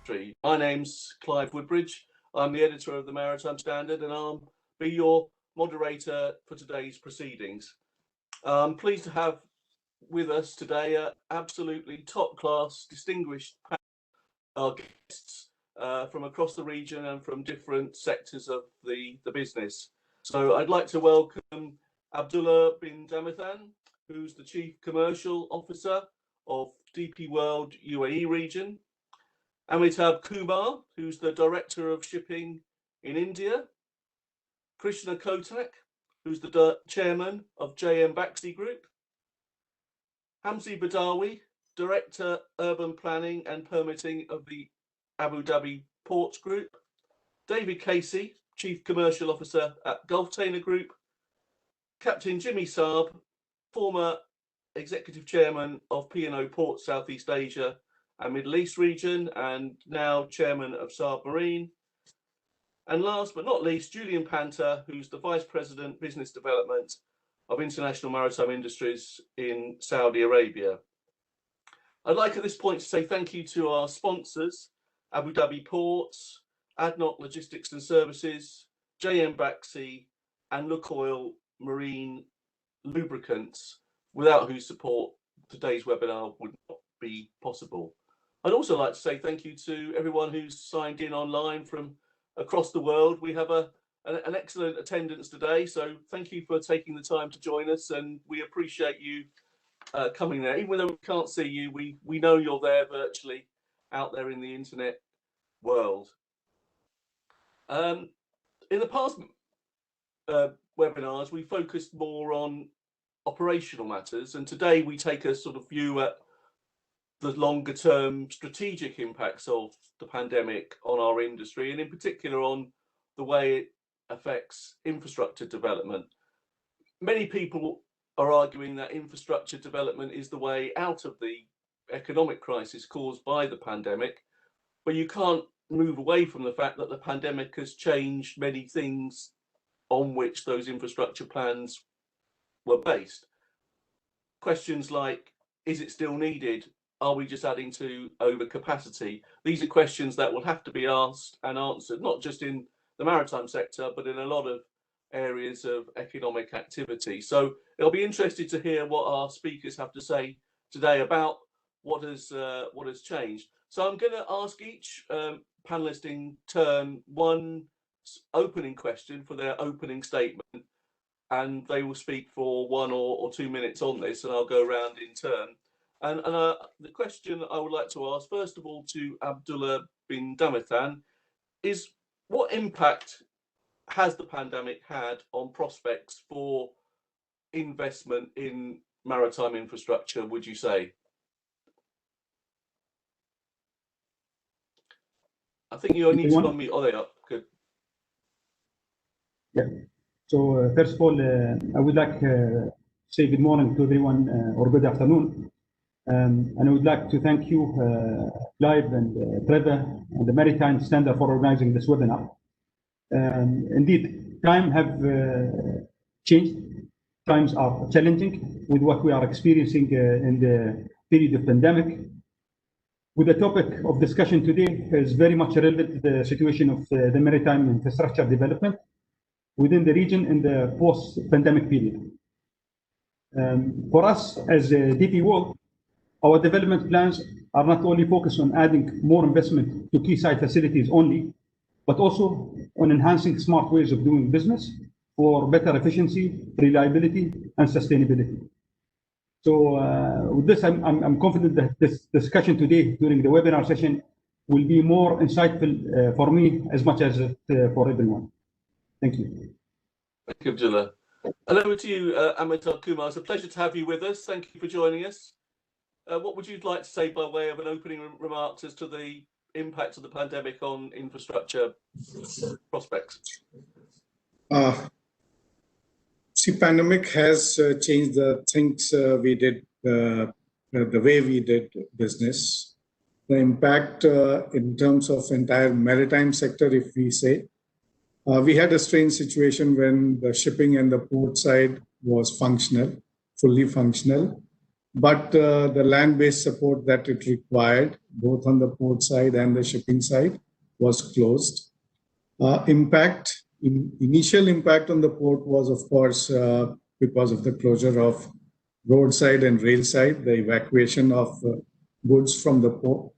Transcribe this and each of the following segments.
industry. My name's Clive Woodbridge. I'm the editor of the Maritime Standard, and I'll be your moderator for today's proceedings. I'm pleased to have with us today an absolutely top-class, distinguished panel of guests from across the region and from different sectors of the business. So I'd like to welcome Abdullah bin Damithan, who's the Chief Commercial Officer of DP World UAE region, Amitabh Kumar, who's the Director of Shipping in India, Krishna Kotak, who's the Chairman of JM Baxi Group, Hamzi Badawi, Director Urban Planning and Permitting of the Abu Dhabi Ports Group, David Casey, Chief Commercial Officer at Gulftainer Group, Captain Jimmy Saab, former Executive Chairman of P&O Ports Southeast Asia and Middle East region, and now Chairman of Saab Marine. And last but not least, Julian Panther, who's the Vice President Business Development of International Maritime Industries in Saudi Arabia. I'd like at this point to say thank you to our sponsors, Abu Dhabi Ports, ADNOC Logistics and Services, JM Baxi, and Lukoil Marine Lubricants, without whose support today's webinar would not be possible. I'd also like to say thank you to everyone who's signed in online from across the world. We have an excellent attendance today, so thank you for taking the time to join us, and we appreciate you coming there. Even though we can't see you, we know you're there virtually out there in the internet world. In the past webinars, we focused more on operational matters, and today we take a sort of view at the longer term strategic impacts of the pandemic on our industry, and in particular on the way it affects infrastructure development. Many people are arguing that infrastructure development is the way out of the economic crisis caused by the pandemic, but you can't move away from the fact that the pandemic has changed many things on which those infrastructure plans were based. Questions like, is it still needed? Are we just adding to overcapacity? These are questions that will have to be asked and answered, not just in the maritime sector, but in a lot of areas of economic activity. So it'll be interesting to hear what our speakers have to say today about what has changed. So I'm going to ask each panelist in turn one opening question for their opening statement, and they will speak for 1 or 2 minutes on this, and I'll go around in turn. And the question I would like to ask, first of all, to Abdullah bin Damithan is, what impact has the pandemic had on prospects for investment in maritime infrastructure, would you say? I think you need to unmute. Oh, there you are. Good. Yeah. So first of all, I would like to say good morning to everyone, or good afternoon. And I would like to thank you, Clive and Trevor and the Maritime Standard for organizing this webinar. Indeed, times have changed. Times are challenging with what we are experiencing in the period of pandemic. With the topic of discussion today is very much relevant to the situation of the maritime infrastructure development within the region in the post-pandemic period. For us as DP World, our development plans are not only focused on adding more investment to quayside facilities only, but also on enhancing smart ways of doing business for better efficiency, reliability, and sustainability. So with this, I'm confident that this discussion today during the webinar session will be more insightful for me as much as for everyone. Thank you. Thank you, Abdullah. And over to you, Amitabh Kumar. It's a pleasure to have you with us. Thank you for joining us. What would you like to say by way of an opening remarks as to the impact of the pandemic on infrastructure prospects? See, pandemic has changed the things we did, the way we did business. The impact in terms of entire maritime sector, if we say, we had a strange situation when the shipping and the port side was functional, fully functional. but the land-based support that it required, both on the port side and the shipping side, was closed. Initial impact on the port was, of course, because of the closure of roadside and rail side, the evacuation of goods from the port.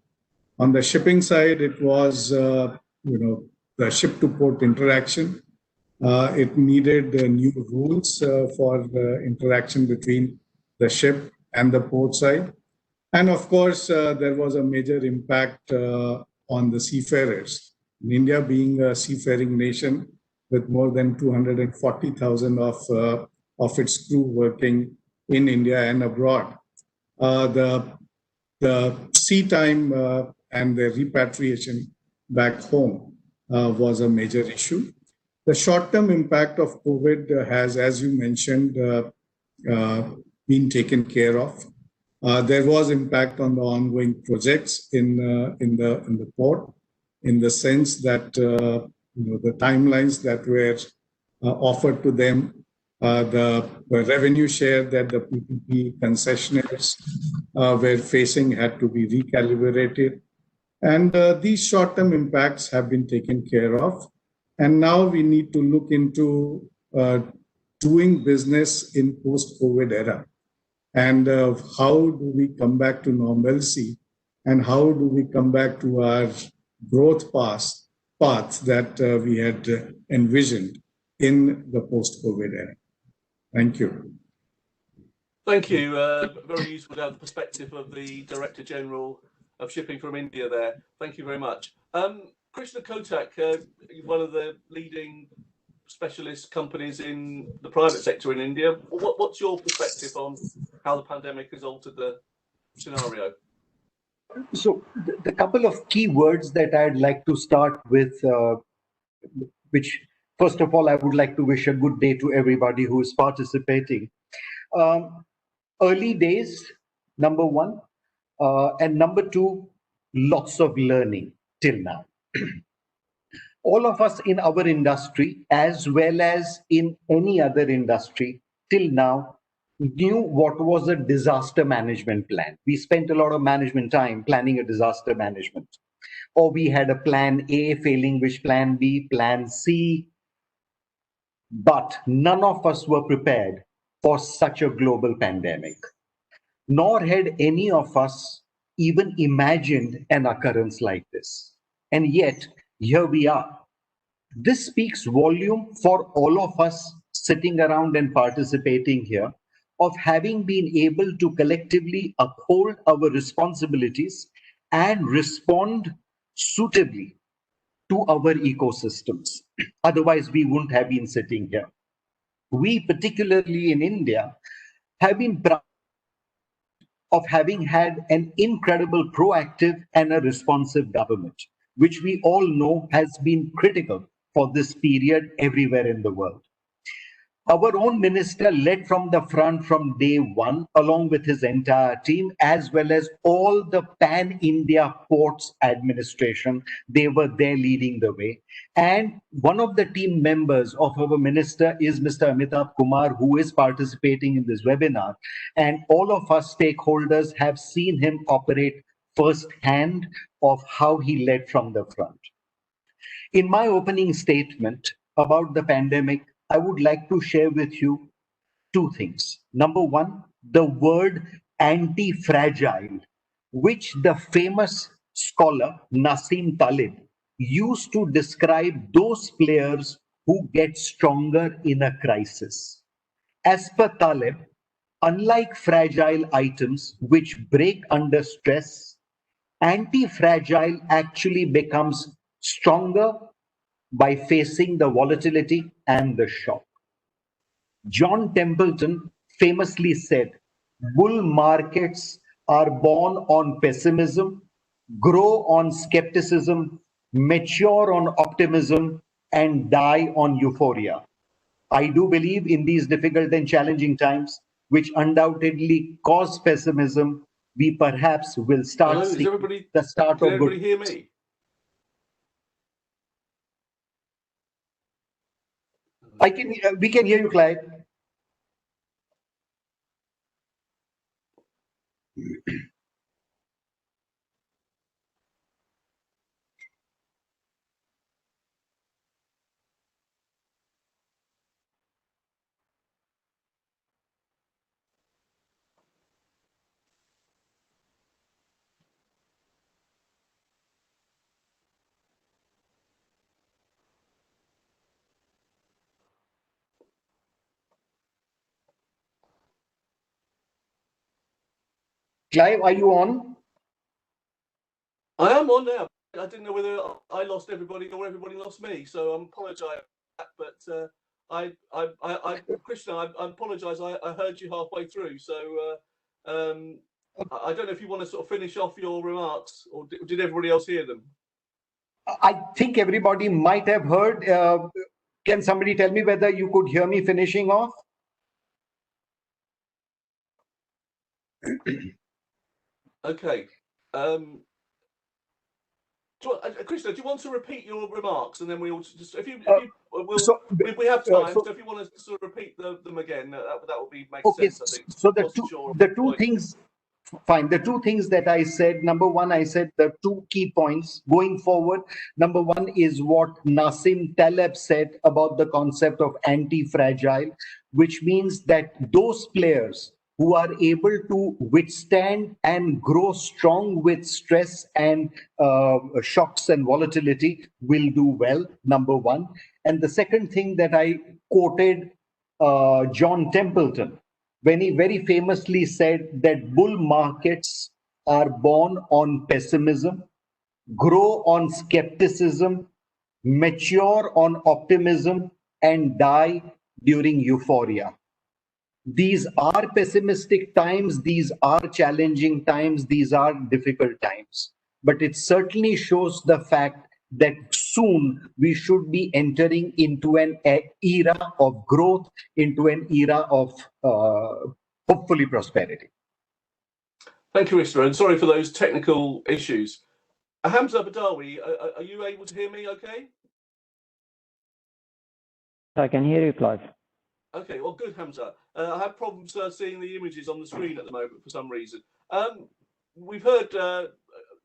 On the shipping side, it was, the ship-to-port interaction. It needed new rules for the interaction between the ship and the port side. And of course, there was a major impact on the seafarers. In India, being a seafaring nation with more than 240,000 of its crew working in India and abroad, the sea time and the repatriation back home was a major issue. The short-term impact of COVID has, as you mentioned, been taken care of. There was impact on the ongoing projects in the port, in the sense that the timelines that were offered to them, the revenue share that the PPP concessionaires were facing had to be recalibrated. And these short-term impacts have been taken care of. And now we need to look into doing business in post-COVID era. And how do we come back to normalcy? And how do we come back to our growth path that we had envisioned in the post-COVID era? Thank you. Thank you. Very useful to have the perspective of the Director General of Shipping from India there. Thank you very much. Krishna Kotak, one of the leading specialist companies in the private sector in India. What's your perspective on how the pandemic has altered the scenario? So the couple of key words that I'd like to start with, which first of all, I would like to wish a good day to everybody who is participating. Early days, number one, and number two, lots of learning till now. All of us in our industry, as well as in any other industry, till now, knew what was a disaster management plan. We spent a lot of management time planning a disaster management. Or we had a plan A, failing which plan B, plan C. But none of us were prepared for such a global pandemic. Nor had any of us even imagined an occurrence like this. And yet, here we are. This speaks volume for all of us sitting around and participating here, of having been able to collectively uphold our responsibilities and respond suitably to our ecosystems. Otherwise, we wouldn't have been sitting here. We, particularly in India, have been proud of having had an incredible proactive and a responsive government, which we all know has been critical for this period everywhere in the world. Our own minister led from the front from day one, along with his entire team, as well as all the pan-India ports administration. They were there leading the way. And one of the team members of our minister is Mr. Amitabh Kumar, who is participating in this webinar. And all of us stakeholders have seen him operate firsthand of how he led from the front. In my opening statement about the pandemic, I would like to share with you two things. Number one, the word anti-fragile, which the famous scholar Nassim Taleb used to describe those players who get stronger in a crisis. As per Taleb, unlike fragile items which break under stress, anti-fragile actually becomes stronger by facing the volatility and the shock. John Templeton famously said, bull markets are born on pessimism, grow on skepticism, mature on optimism, and die on euphoria. I do believe in these difficult and challenging times, which undoubtedly cause pessimism, we perhaps will start seeing the start of good. Can everybody hear me? We can hear you, Clive. Clive, are you on? I am on now. I didn't know whether I lost everybody or everybody lost me, so I apologise. But Krishna, I apologise. I heard you halfway through, so I don't know if you want to sort of finish off your remarks, or did everybody else hear them? I think everybody might have heard. Can somebody tell me whether you could hear me finishing off? Okay. Krishna, do you want to repeat your remarks, and then we'll just we have time. So if you want to sort of repeat them again, that would make sense. I think. So the two things. Fine. The two things that I said, number one, I said the two key points going forward. Number one is what Nassim Taleb said about the concept of anti-fragile, which means that those players who are able to withstand and grow strong with stress and shocks and volatility will do well, number one. And the second thing that I quoted John Templeton, when he very famously said that bull markets are born on pessimism, grow on skepticism, mature on optimism, and die during euphoria. These are pessimistic times, these are challenging times, these are difficult times. But it certainly shows the fact that soon we should be entering into an era of growth, into an era of hopefully prosperity. Thank you, Krishna, and sorry for those technical issues. Hamza Badawi, are you able to hear me okay? I can hear you, Clive. Okay, well, good, Hamza. I have problems seeing the images on the screen at the moment for some reason. We've heard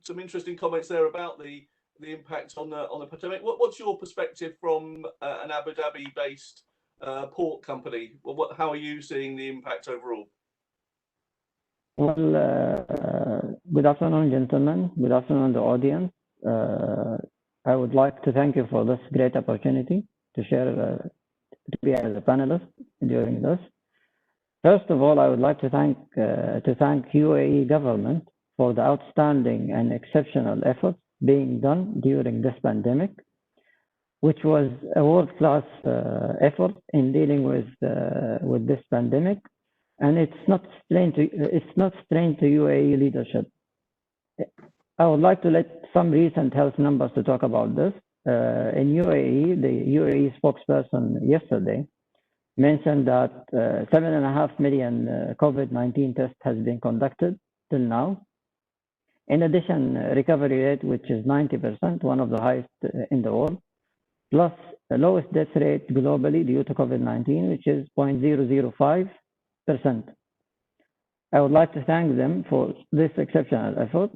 some interesting comments there about the impact on the pandemic. What's your perspective from an Abu Dhabi-based port company? How are you seeing the impact overall? Well, good afternoon, gentlemen. Good afternoon, the audience. I would like to thank you for this great opportunity to share, to be as a panelist during this. First of all, I would like to thank UAE government for the outstanding and exceptional efforts being done during this pandemic, which was a world-class effort in dealing with this pandemic, and it's not strange to UAE leadership. I would like to let some recent health numbers to talk about this. In UAE, the UAE spokesperson yesterday mentioned that 7.5 million COVID-19 tests has been conducted till now. In addition, recovery rate, which is 90%, one of the highest in the world, plus the lowest death rate globally due to COVID-19, which is 0.005%. I would like to thank them for this exceptional effort.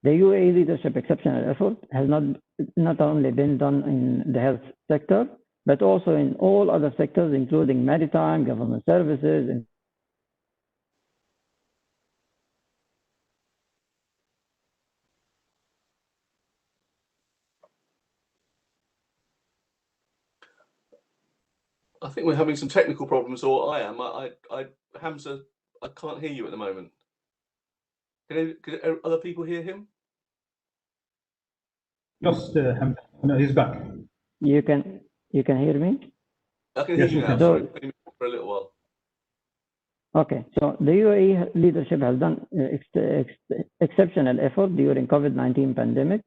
The UAE leadership exceptional effort has not only been done in the health sector, but also in all other sectors, including maritime, government services, and I think we're having some technical problems, or I am. Hamza, I can't hear you at the moment. Can other people hear him? Lost Hamza. No, he's back. you can hear me? I can hear you now. Sorry, for a little while. Okay, so the UAE leadership has done exceptional effort during COVID-19 pandemic,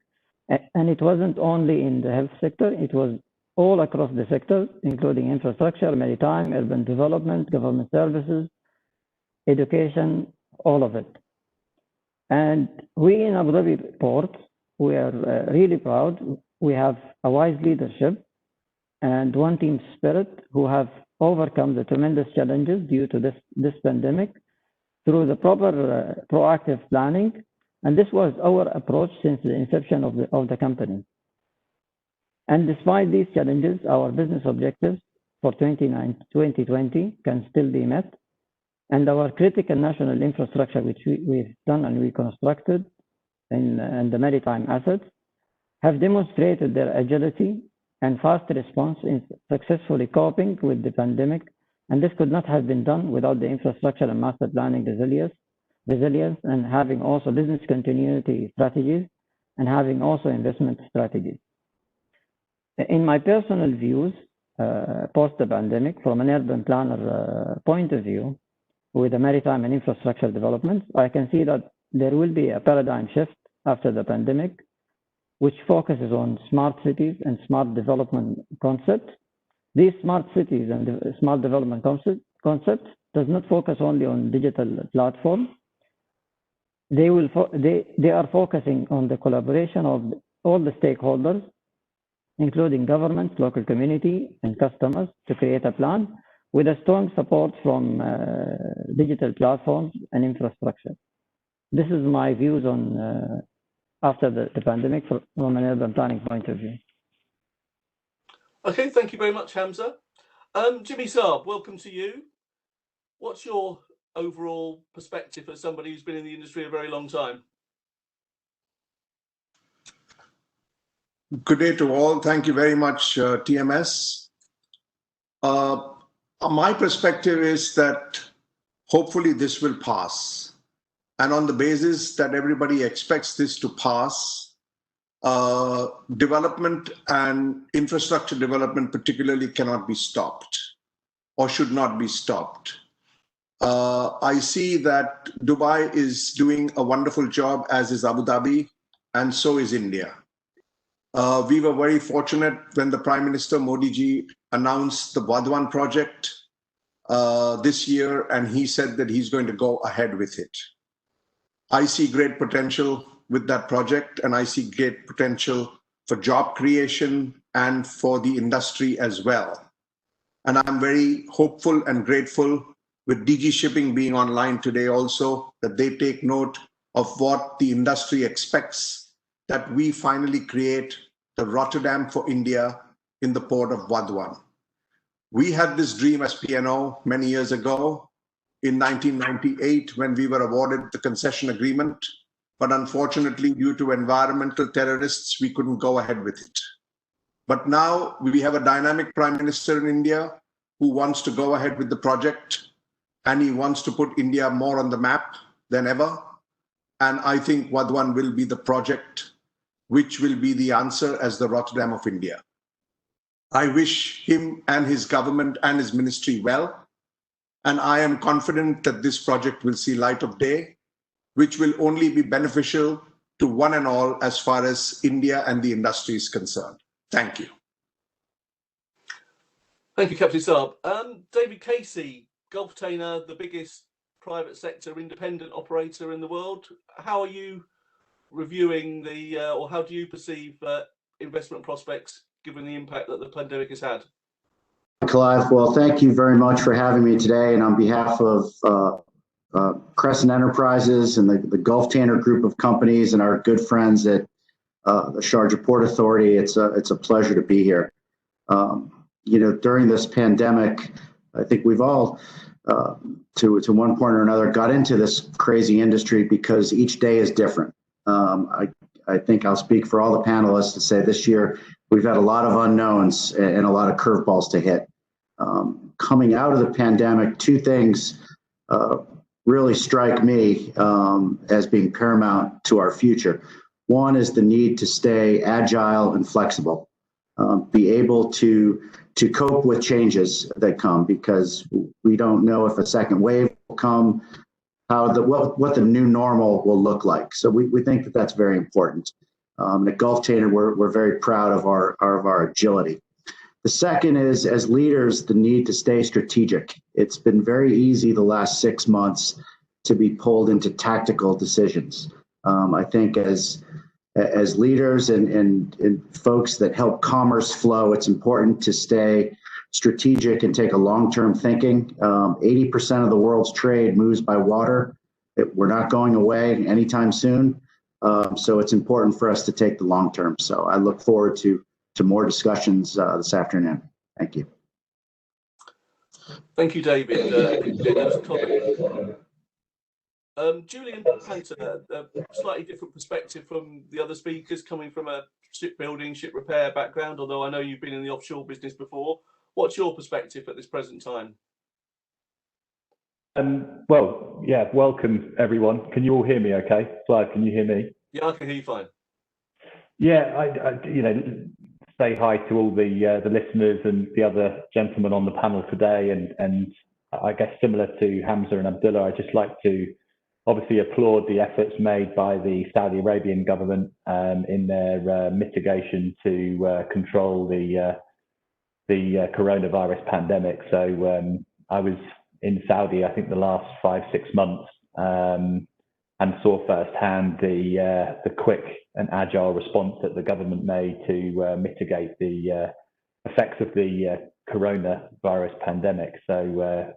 and it wasn't only in the health sector, it was all across the sectors, including infrastructure, maritime, urban development, government services, education, all of it. And we in Abu Dhabi Ports, we are really proud. We have a wise leadership and one team spirit who have overcome the tremendous challenges due to this pandemic through the proper proactive planning, and this was our approach since the inception of the company. And despite these challenges, our business objectives for 2020 can still be met, and our critical national infrastructure, which we've done and we constructed in the maritime assets, have demonstrated their agility and fast response in successfully coping with the pandemic. And this could not have been done without the infrastructure and master planning resilience, and having also business continuity strategies, and having also investment strategies. In my personal views, post the pandemic, from an urban planner point of view, with the maritime and infrastructure developments, I can see that there will be a paradigm shift after the pandemic, which focuses on smart cities and smart development concepts. These smart cities and the smart development concepts does not focus only on digital platforms. They are focusing on the collaboration of all the stakeholders, including governments, local community, and customers, to create a plan with a strong support from digital platforms and infrastructure. This is my views on after the pandemic from an urban planning point of view. Okay, thank you very much, Hamza. Jimmy Saab, welcome to you. What's your overall perspective as somebody who's been in the industry a very long time? Good day to all. Thank you very much, TMS. My perspective is that hopefully this will pass. And on the basis that everybody expects this to pass, development and infrastructure development particularly cannot be stopped or should not be stopped. I see that Dubai is doing a wonderful job, as is Abu Dhabi, and so is India. We were very fortunate when the Prime Minister Modi ji announced the Vadwan project this year, and he said that he's going to go ahead with it. I see great potential with that project, and I see great potential for job creation and for the industry as well. And I'm very hopeful and grateful with DG Shipping being online today also, that they take note of what the industry expects, that we finally create the Rotterdam for India in the port of Vadwan. We had this dream as P&O many years ago in 1998 when we were awarded the concession agreement. But unfortunately, due to environmental terrorists, we couldn't go ahead with it. But now we have a dynamic Prime Minister in India who wants to go ahead with the project, and he wants to put India more on the map than ever. And I think Vadwan will be the project which will be the answer as the Rotterdam of India. I wish him and his government and his ministry well. And I am confident that this project will see light of day, which will only be beneficial to one and all as far as India and the industry is concerned. Thank you. Thank you, Captain Saab. David Casey, Gulftainer, the biggest private sector independent operator in the world. How are you reviewing or how do you perceive investment prospects given the impact that the pandemic has had? Clive, well, thank you very much for having me today. And on behalf of Crescent Enterprises and the Gulftainer group of companies and our good friends at the Sharjah Port Authority, it's a pleasure to be here. During this pandemic, I think we've all, to one point or another, got into this crazy industry because each day is different. I think I'll speak for all the panelists to say this year we've had a lot of unknowns and a lot of curveballs to hit. Coming out of the pandemic, two things really strike me as being paramount to our future. One is the need to stay agile and flexible, be able to cope with changes that come, because we don't know if a second wave will come, what the new normal will look like. So we think that that's very important. At Gulftainer, we're very proud of our agility. The second is, as leaders, the need to stay strategic. It's been very easy the last 6 months to be pulled into tactical decisions. I think as leaders and folks that help commerce flow, it's important to stay strategic and take a long-term thinking. 80% of the world's trade moves by water. We're not going away anytime soon. So it's important for us to take the long term. So I look forward to more discussions this afternoon. Thank you. Thank you, David. Appreciate those comments. Julian Panther, a slightly different perspective from the other speakers, coming from a shipbuilding, ship repair background, although I know you've been in the offshore business before. What's your perspective at this present time? Well, yeah, welcome everyone. Can you all hear me okay? Clive, can you hear me? Yeah, I can hear you fine. Yeah, I you know, say hi to all the listeners and the other gentlemen on the panel today, and I guess similar to Hamza and Abdullah, I'd just like to obviously applaud the efforts made by the Saudi Arabian government in their mitigation to control the coronavirus pandemic. So I was in Saudi, I think the last 5-6 months, and saw firsthand the quick and agile response that the government made to mitigate the effects of the coronavirus pandemic. So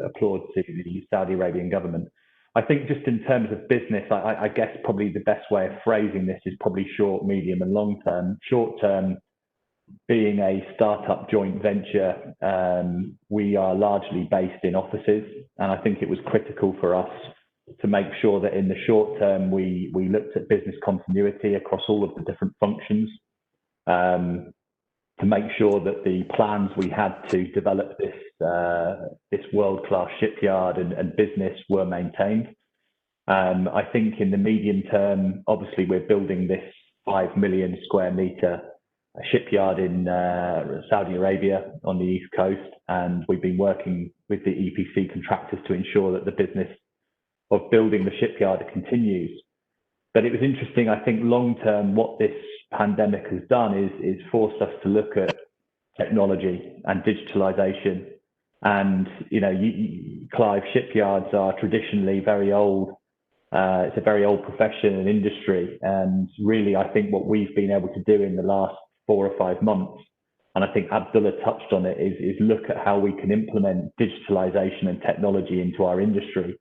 applaud to the Saudi Arabian government. I think just in terms of business, I guess probably the best way of phrasing this is probably short, medium, and long term. Short term, being a startup joint venture, we are largely based in offices, and I think it was critical for us to make sure that in the short term we looked at business continuity across all of the different functions, to make sure that the plans we had to develop this world-class shipyard and business were maintained. I think in the medium term, obviously we're building this 5 million square meter shipyard in Saudi Arabia on the East Coast, and we've been working with the EPC contractors to ensure that the business of building the shipyard continues. But it was interesting, I think long term, what this pandemic has done is forced us to look at technology and digitalization. And, you know, Clive, shipyards are traditionally very old. It's a very old profession and industry. And really, I think what we've been able to do in the last 4 or 5 months, and I think Abdullah touched on it, is look at how we can implement digitalization and technology into our industry,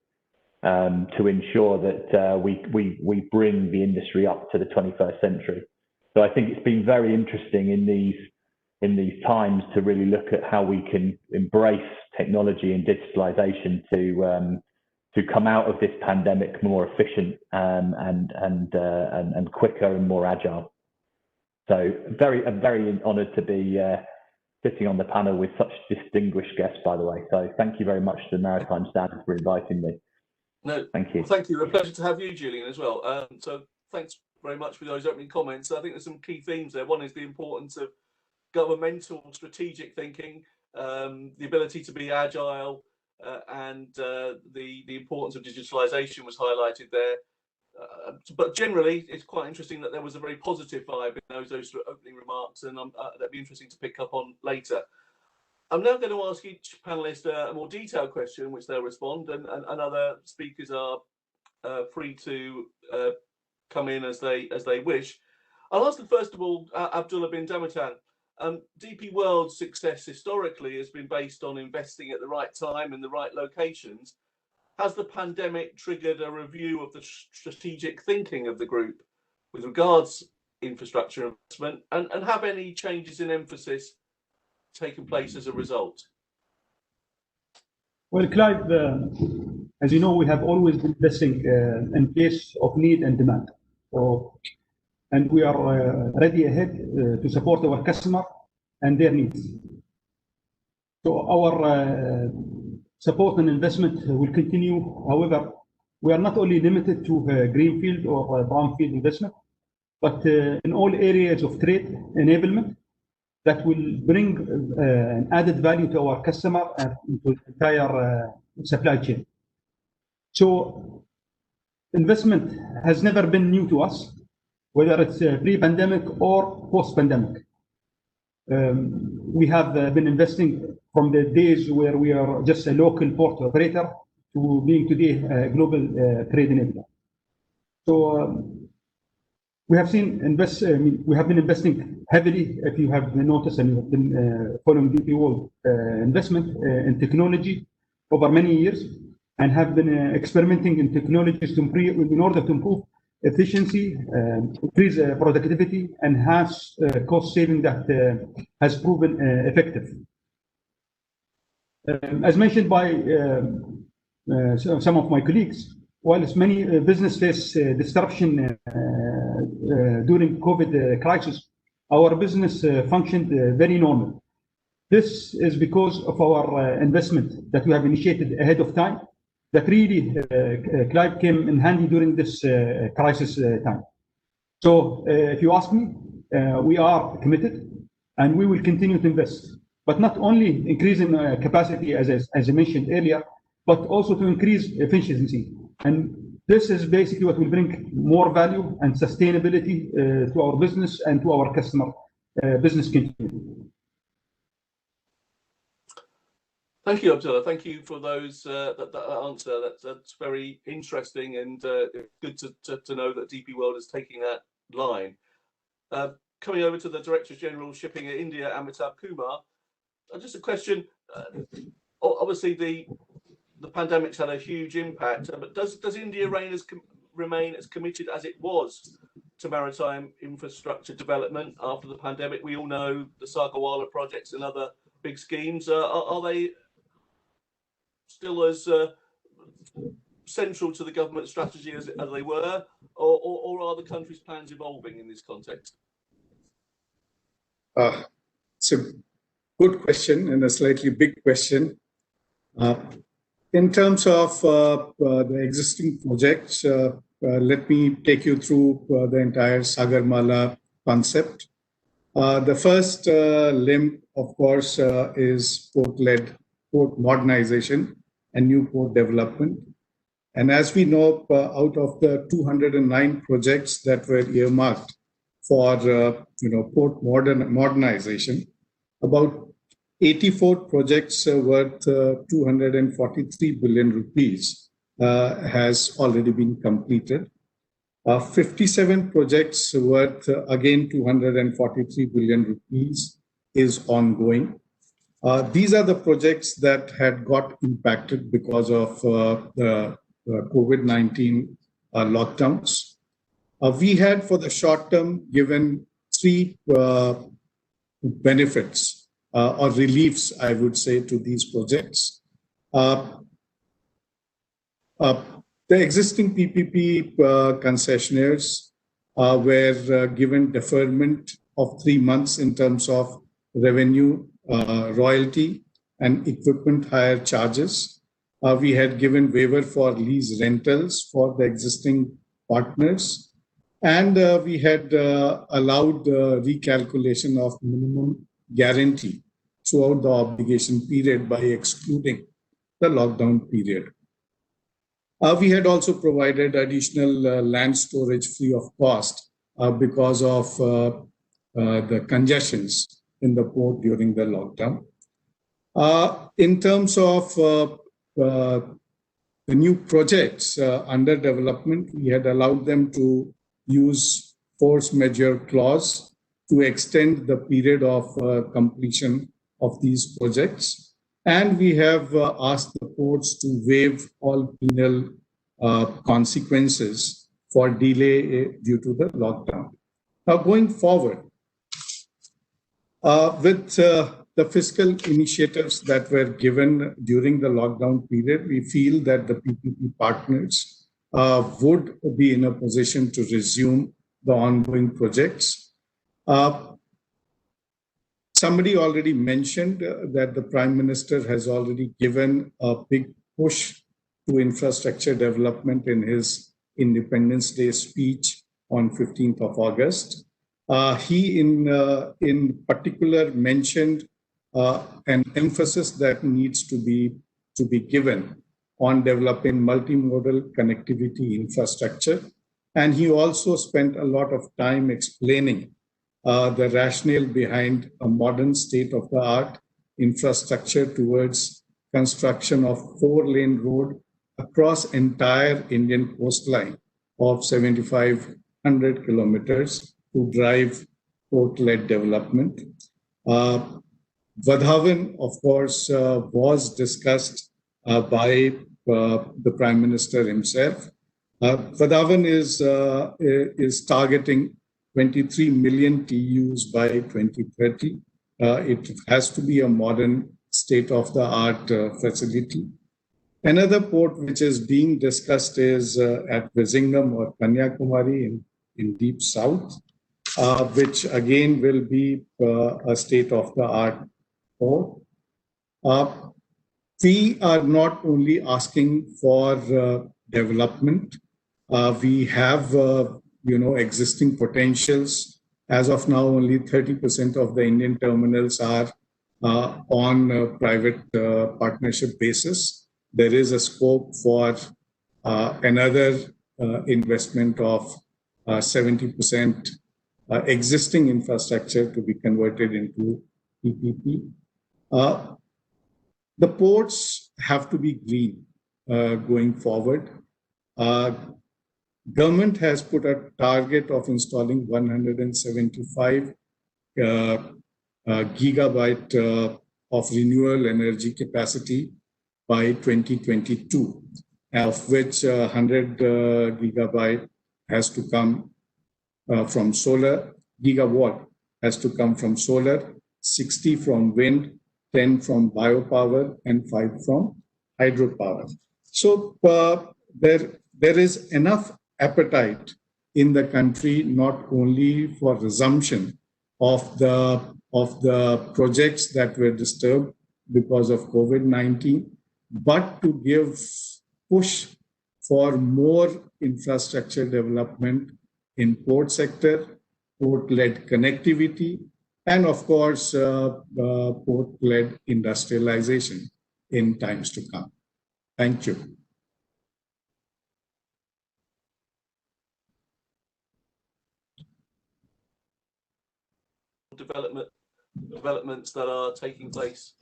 to ensure that we bring the industry up to the 21st century. So I think it's been very interesting in these times to really look at how we can embrace technology and digitalization to come out of this pandemic more efficient and quicker and more agile. So I'm very honoured to be sitting on the panel with such distinguished guests, by the way. So thank you very much to the Maritime Standard for inviting me. No, thank you. Well, thank you. A pleasure to have you, Julian, as well. So thanks very much for those opening comments. I think there's some key themes there. One is the importance of governmental strategic thinking, the ability to be agile, and the importance of digitalization was highlighted there. But generally, it's quite interesting that there was a very positive vibe in those opening remarks, and that'd be interesting to pick up on later. I'm now going to ask each panelist a more detailed question, which they'll respond, and other speakers are free to come in as they wish. I'll ask them first of all, Abdullah bin Damatan. DP World's success historically has been based on investing at the right time in the right locations. Has the pandemic triggered a review of the strategic thinking of the group with regards infrastructure investment, and have any changes in emphasis taken place as a result? Well, Clive, as you know, we have always been investing in case of need and demand. And we are ready ahead to support our customer and their needs. So our support and investment will continue. However, we are not only limited to greenfield or brownfield investment, but in all areas of trade enablement that will bring an added value to our customer and to the entire supply chain. So investment has never been new to us, whether it's pre-pandemic or post-pandemic. We have been investing from the days where we are just a local port operator to being today a global trade enabler. So we have seen we have been investing heavily, if you have noticed, and you have been following DP World investment in technology over many years, and have been experimenting in technologies in order to improve efficiency, increase productivity, and has cost saving that has proven effective. As mentioned by some of my colleagues, whilst many business face disruption during COVID crisis, our business functioned very normal. This is because of our investment that we have initiated ahead of time, that really Clive came in handy during this crisis time. So if you ask me, we are committed and we will continue to invest, but not only increasing capacity as I mentioned earlier, but also to increase efficiency. And this is basically what will bring more value and sustainability to our business and to our customer business continuity. Thank you, Abdullah. Thank you for those that answer. That's very interesting and good to know that DP World is taking that line. Coming over to the Director General Shipping at India, Amitabh Kumar. Just a question. Obviously, the pandemic's had a huge impact, but does India remain as committed as it was to maritime infrastructure development after the pandemic? We all know the Sagarwala projects and other big schemes. Are they still as central to the government strategy as they were, or are the country's plans evolving in this context? It's a good question and a slightly big question. In terms of the existing projects, let me take you through the entire Sagarmala concept. The first limb, of course, is port-led port modernization and new port development. And as we know, out of the 209 projects that were earmarked for port modernization, about 84 projects worth 243 billion rupees has already been completed. 57 projects worth again 243 billion rupees is ongoing. These are the projects that had got impacted because of the COVID-19 lockdowns. We had, for the short term, given three benefits or reliefs, I would say, to these projects. The existing PPP concessionaires were given deferment of 3 months in terms of revenue, royalty, and equipment hire charges. We had given waiver for lease rentals for the existing partners. And we had allowed recalculation of minimum guarantee throughout the obligation period by excluding the lockdown period. We had also provided additional land storage free of cost because of the congestions in the port during the lockdown. In terms of the new projects under development, we had allowed them to use force majeure clause to extend the period of completion of these projects. And we have asked the ports to waive all penal consequences for delay due to the lockdown. Now, going forward, with the fiscal initiatives that were given during the lockdown period, we feel that the PPP partners would be in a position to resume the ongoing projects. Somebody already mentioned that the Prime Minister has already given a big push to infrastructure development in his Independence Day speech on 15th of August. He in particular mentioned an emphasis that needs to be given on developing multimodal connectivity infrastructure. And he also spent a lot of time explaining the rationale behind a modern state-of-the-art infrastructure towards construction of 4-lane road across entire Indian coastline of 75 100 kilometers to drive port-led development. Vadhavan, of course, was discussed by the Prime Minister himself. Vadhavan is targeting 23 million TEUs by 2030. It has to be a modern state-of-the-art facility. Another port which is being discussed is at Vizhinjam or Kanyakumari in deep south, which again will be a state-of-the-art port. We are not only asking for development. We have existing potentials. As of now, only 30% of the Indian terminals are on a private partnership basis. There is a scope for another investment of 70% existing infrastructure to be converted into PPP. The ports have to be green going forward. Government has put a target of installing 175 gigabyte of renewable energy capacity by 2022, of which 100 gigabyte has to come from solar, gigawatt has to come from solar, 60 from wind, 10 from biopower, and 5 from hydropower. So there is enough appetite in the country, not only for resumption of the projects that were disturbed because of COVID-19, but to give push for more infrastructure development in port sector, port-led connectivity, and of course, port-led industrialization in times to come. Thank you. Developments that are taking place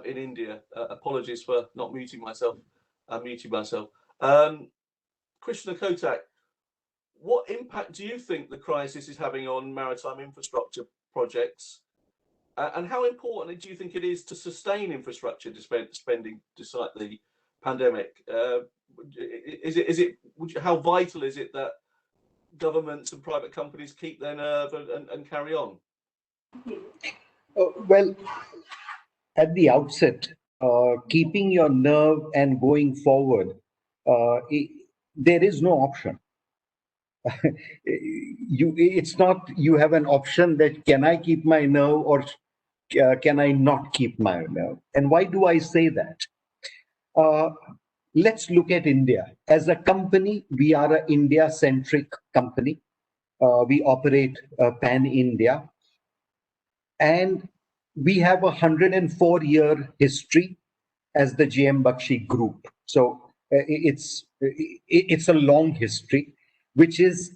in India. Apologies for not muting myself. I'm muting myself. Krishna Kotak, what impact do you think the crisis is having on maritime infrastructure projects? And how important do you think it is to sustain infrastructure spending despite the pandemic? How vital is it that governments and private companies keep their nerve and carry on? Well, at the outset, keeping your nerve and going forward, there is no option. It's not you have an option that can I keep my nerve or can I not keep my nerve? And why do I say that? Let's look at India. As a company, we are an India-centric company. We operate pan-India. And we have a 104-year history as the J.M. Bakshi Group. So it's a long history, which is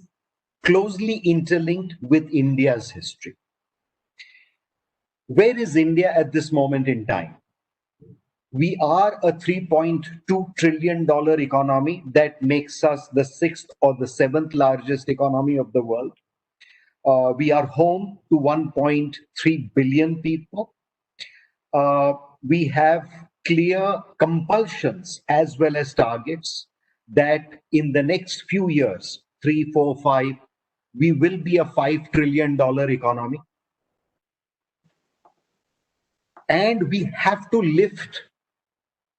closely interlinked with India's history. Where is India at this moment in time? We are a $3.2 trillion economy that makes us the 6th or the 7th largest economy of the world. We are home to 1.3 billion people. We have clear compulsions as well as targets that in the next few years, 3, 4, 5, we will be a $5 trillion economy. And we have to lift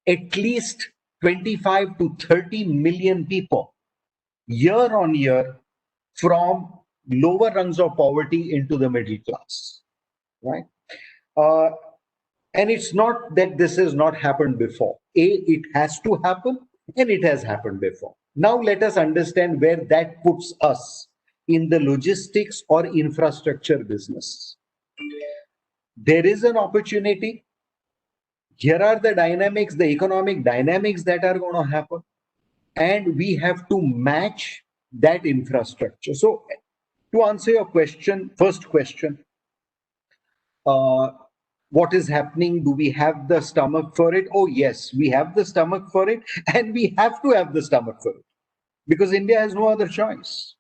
at least 25 to 30 million people year on year from lower rungs of poverty into the middle class, right? And it's not that this has not happened before. It has to happen, and it has happened before. Now let us understand where that puts us in the logistics or infrastructure business. There is an opportunity. Here are the dynamics, the economic dynamics that are going to happen, and we have to match that infrastructure. So to answer your question, first question, what is happening? Do we have the stomach for it? Oh, yes, we have the stomach for it, and we have to have the stomach for it because India has no other choice.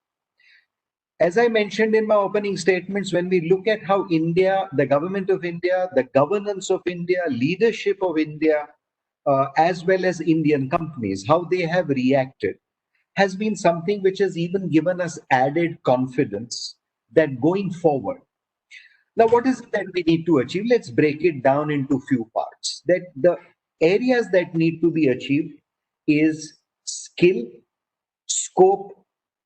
as I mentioned in my opening statements, when we look at how India, the government of India, the governance of India, leadership of India, as well as Indian companies, how they have reacted, has been something which has even given us added confidence that going forward. Now, what is it that we need to achieve? Let's break it down into few parts. That the areas that need to be achieved is skill, scope,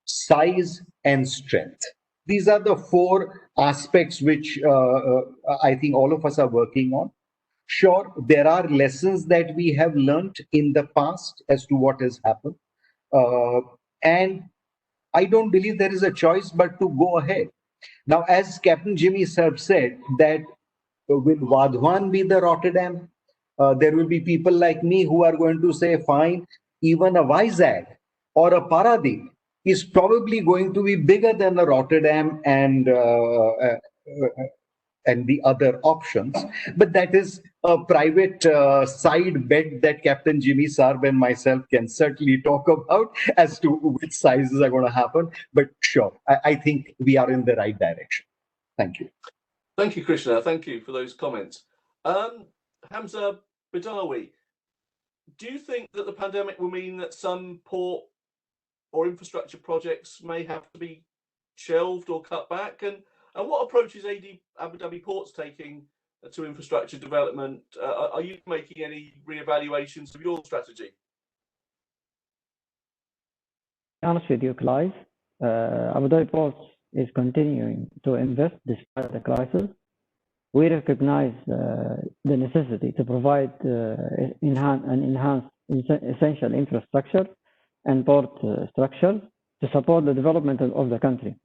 size, and strength. These are the four aspects which I think all of us are working on. Sure, there are lessons that we have learned in the past as to what has happened. And I don't believe there is a choice but to go ahead. Now, as Captain Jimmy Sir said, that will Vadhavan be the Rotterdam? There will be people like me who are going to say, fine, even a Vizag or a Paradip is probably going to be bigger than a Rotterdam and the other options. But that is a private side bet that Captain Jimmy Sarb and myself can certainly talk about as to which sizes are going to happen. But sure, I think we are in the right direction. Thank you. Thank you, Krishna. Thank you for those comments. Hamza Badawi, do you think that the pandemic will mean that some port or infrastructure projects may have to be shelved or cut back? And what approach is Abu Dhabi Ports taking to infrastructure development? Are you making any re-evaluations of your strategy? To be honest with you, Clive, Abu Dhabi Ports is continuing to invest despite the crisis. We recognize the necessity to provide enhanced essential infrastructure and port structure to support the development of the country.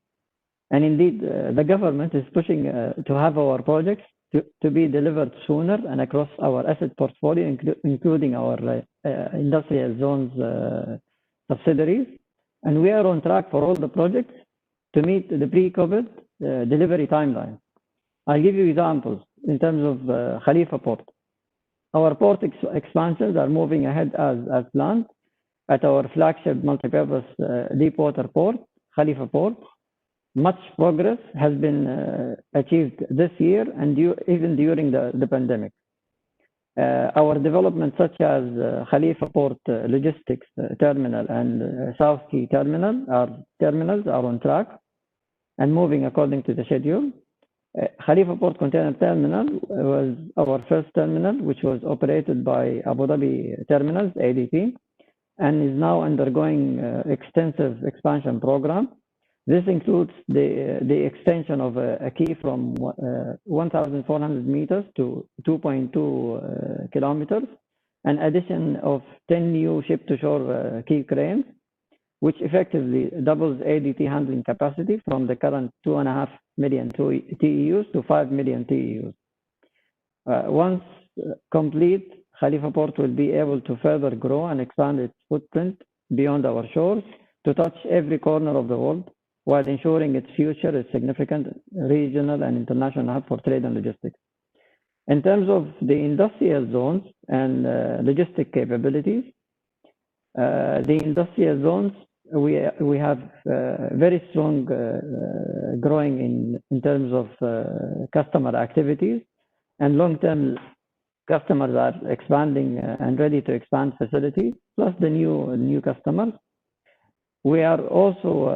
And indeed, the government is pushing to have our projects to be delivered sooner and across our asset portfolio, including our industrial zones subsidiaries. And we are on track for all the projects to meet the pre-COVID delivery timeline. I'll give you examples in terms of Khalifa Port. Our port expansions are moving ahead as planned at our flagship multi-purpose deep water port, Khalifa Port. Much progress has been achieved this year and even during the pandemic. Our developments such as Khalifa Port Logistics Terminal and South Key terminals are on track and moving according to the schedule. Khalifa Port Container Terminal was our first terminal, which was operated by Abu Dhabi Terminals, ADT, and is now undergoing extensive expansion program. This includes the extension of a quay from 1,400 meters to 2.2 kilometers, an addition of 10 new ship-to-shore quay cranes, which effectively doubles ADT handling capacity from the current 2.5 million TEUs to 5 million TEUs. Once complete, Khalifa Port will be able to further grow and expand its footprint beyond our shores to touch every corner of the world, while ensuring its future is significant regional and international hub for trade and logistics. In terms of the industrial zones and logistic capabilities, the industrial zones, we have very strong growing in terms of customer activities, and long-term customers are expanding and ready to expand facilities, plus the new customers. We are also,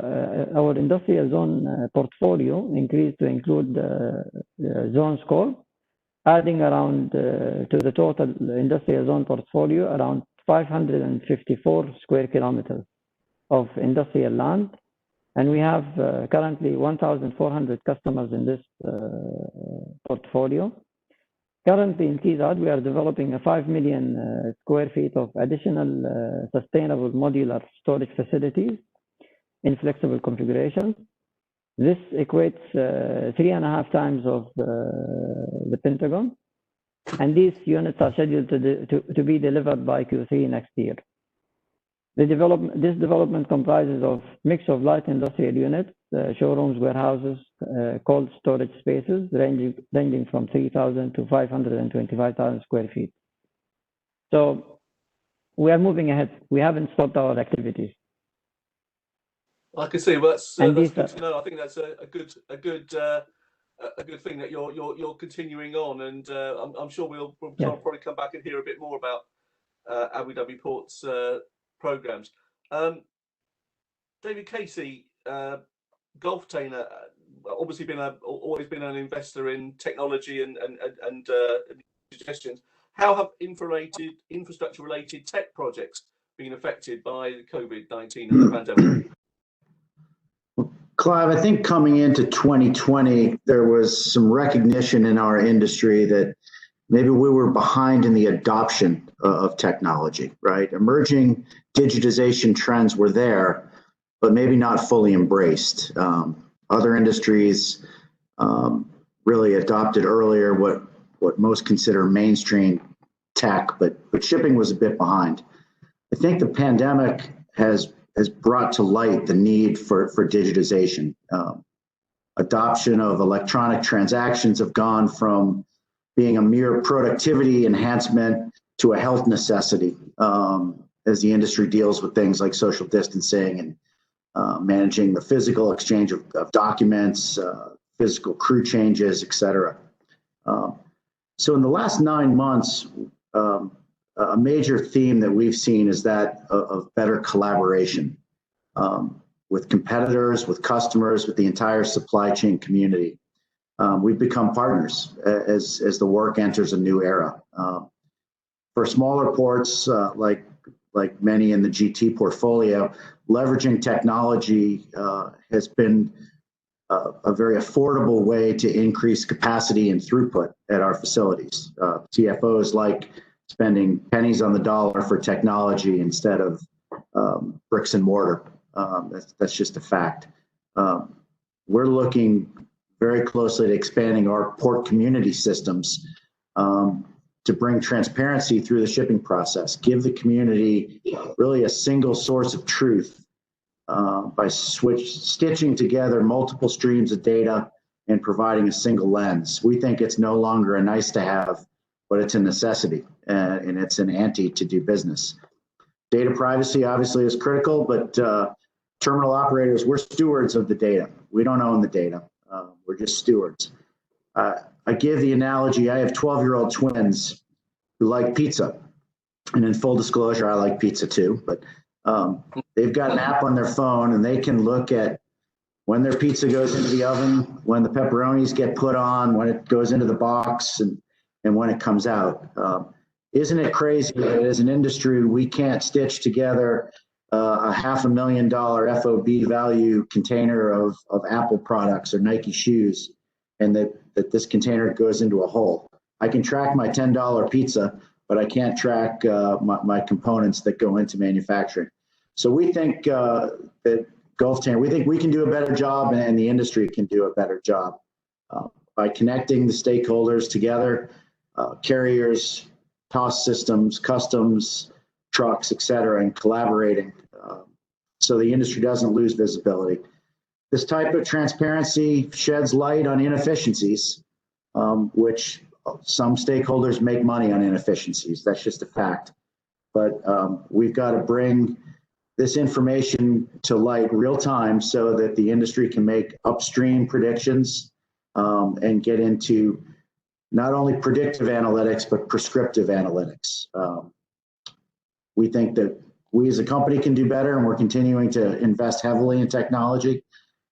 our industrial zone portfolio increased to include zone scope, adding around to the total industrial zone portfolio around 554 square kilometers of industrial land. And we have currently 1,400 customers in this portfolio. Currently in KEZAD, we are developing a 5 million square feet of additional sustainable modular storage facilities in flexible configurations. This equates 3.5 times of the Pentagon. And these units are scheduled to be delivered by Q3 next year. This development comprises of mix of light industrial units, showrooms, warehouses, cold storage spaces ranging from 3,000 to 525,000 square feet. So we are moving ahead. We haven't stopped our activities. I can see. Well, that's And good these to know. I think that's a good thing that you're continuing on, and I'm sure we'll Yeah. probably come back and hear a bit more about Abu Dhabi Ports programs. David Casey, Gulftainer, obviously always been an investor in technology and suggestions. How have infrastructure-related tech projects been affected by the COVID-19 and the pandemic? Clive, I think coming into 2020, there was some recognition in our industry that maybe we were behind in the adoption of technology, right? Emerging digitization trends were there, but maybe not fully embraced. Other industries really adopted earlier what most consider mainstream tech, but shipping was a bit behind. I think the pandemic has brought to light the need for digitization. Adoption of electronic transactions have gone from being a mere productivity enhancement to a health necessity as the industry deals with things like social distancing and managing the physical exchange of documents, physical crew changes, et cetera. So in the last 9 months, a major theme that we've seen is that of better collaboration with competitors, with customers, with the entire supply chain community. We've become partners as the work enters a new era. For smaller ports, like many in the GT portfolio, leveraging technology has been a very affordable way to increase capacity and throughput at our facilities. CFOs like spending pennies on the dollar for technology instead of bricks and mortar. That's just a fact. We're looking very closely at expanding our port community systems to bring transparency through the shipping process, give the community really a single source of truth by stitching together multiple streams of data and providing a single lens. We think it's no longer a nice to have, but it's a necessity, and it's an ante to do business. Data privacy obviously is critical, but terminal operators, we're stewards of the data. We don't own the data. We're just stewards. I give the analogy, I have 12-year-old twins who like pizza. And in full disclosure, I like pizza too, but they've got an app on their phone and they can look at when their pizza goes into the oven, when the pepperonis get put on, when it goes into the box, and when it comes out. Isn't it crazy that as an industry, we can't stitch together a $500,000 FOB value container of Apple products or Nike shoes, and that this container goes into a hole? I can track my $10 pizza, but I can't track my components that go into manufacturing. So we think that Gulftainer, we think we can do a better job, and the industry can do a better job by connecting the stakeholders together, carriers, cost systems, customs, trucks, et cetera, and collaborating so the industry doesn't lose visibility. This type of transparency sheds light on inefficiencies, which some stakeholders make money on inefficiencies. That's just a fact. But we've got to bring this information to light real time so that the industry can make upstream predictions and get into not only predictive analytics, but prescriptive analytics. We think that we as a company can do better, and we're continuing to invest heavily in technology.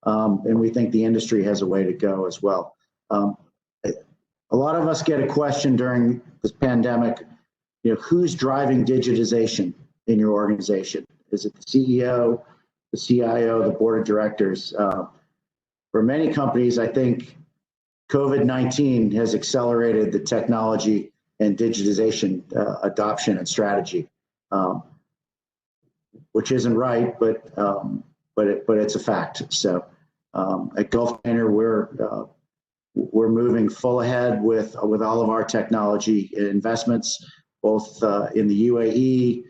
And we think the industry has a way to go as well. A lot of us get a question during this pandemic, who's driving digitization in your organization? Is it the CEO, the CIO, the board of directors? For many companies, I think COVID-19 has accelerated the technology and digitization adoption and strategy, which isn't right, but it's a fact. So at Gulftainer, we're moving full ahead with all of our technology investments, both in the UAE,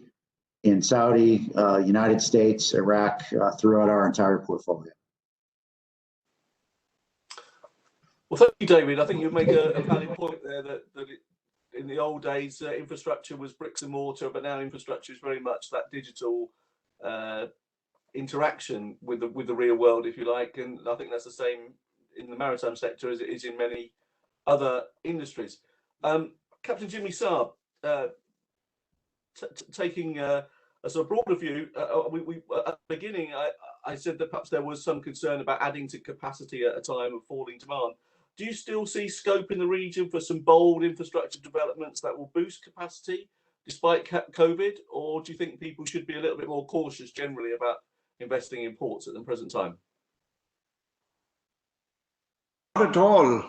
in Saudi, United States, Iraq, throughout our entire portfolio. Well, thank you, David. I think you make a valid point there that in the old days, infrastructure was bricks and mortar, but now infrastructure is very much that digital interaction with the real world, if you like, and I think that's the same in the maritime sector as it is in many other industries. Captain Jimmy Saab, taking a sort of broader view, at the beginning I said that perhaps there was some concern about adding to capacity at a time of falling demand. Do you still see scope in the region for some bold infrastructure developments that will boost capacity despite COVID, or do you think people should be a little bit more cautious generally about investing in ports at the present time? Not at all.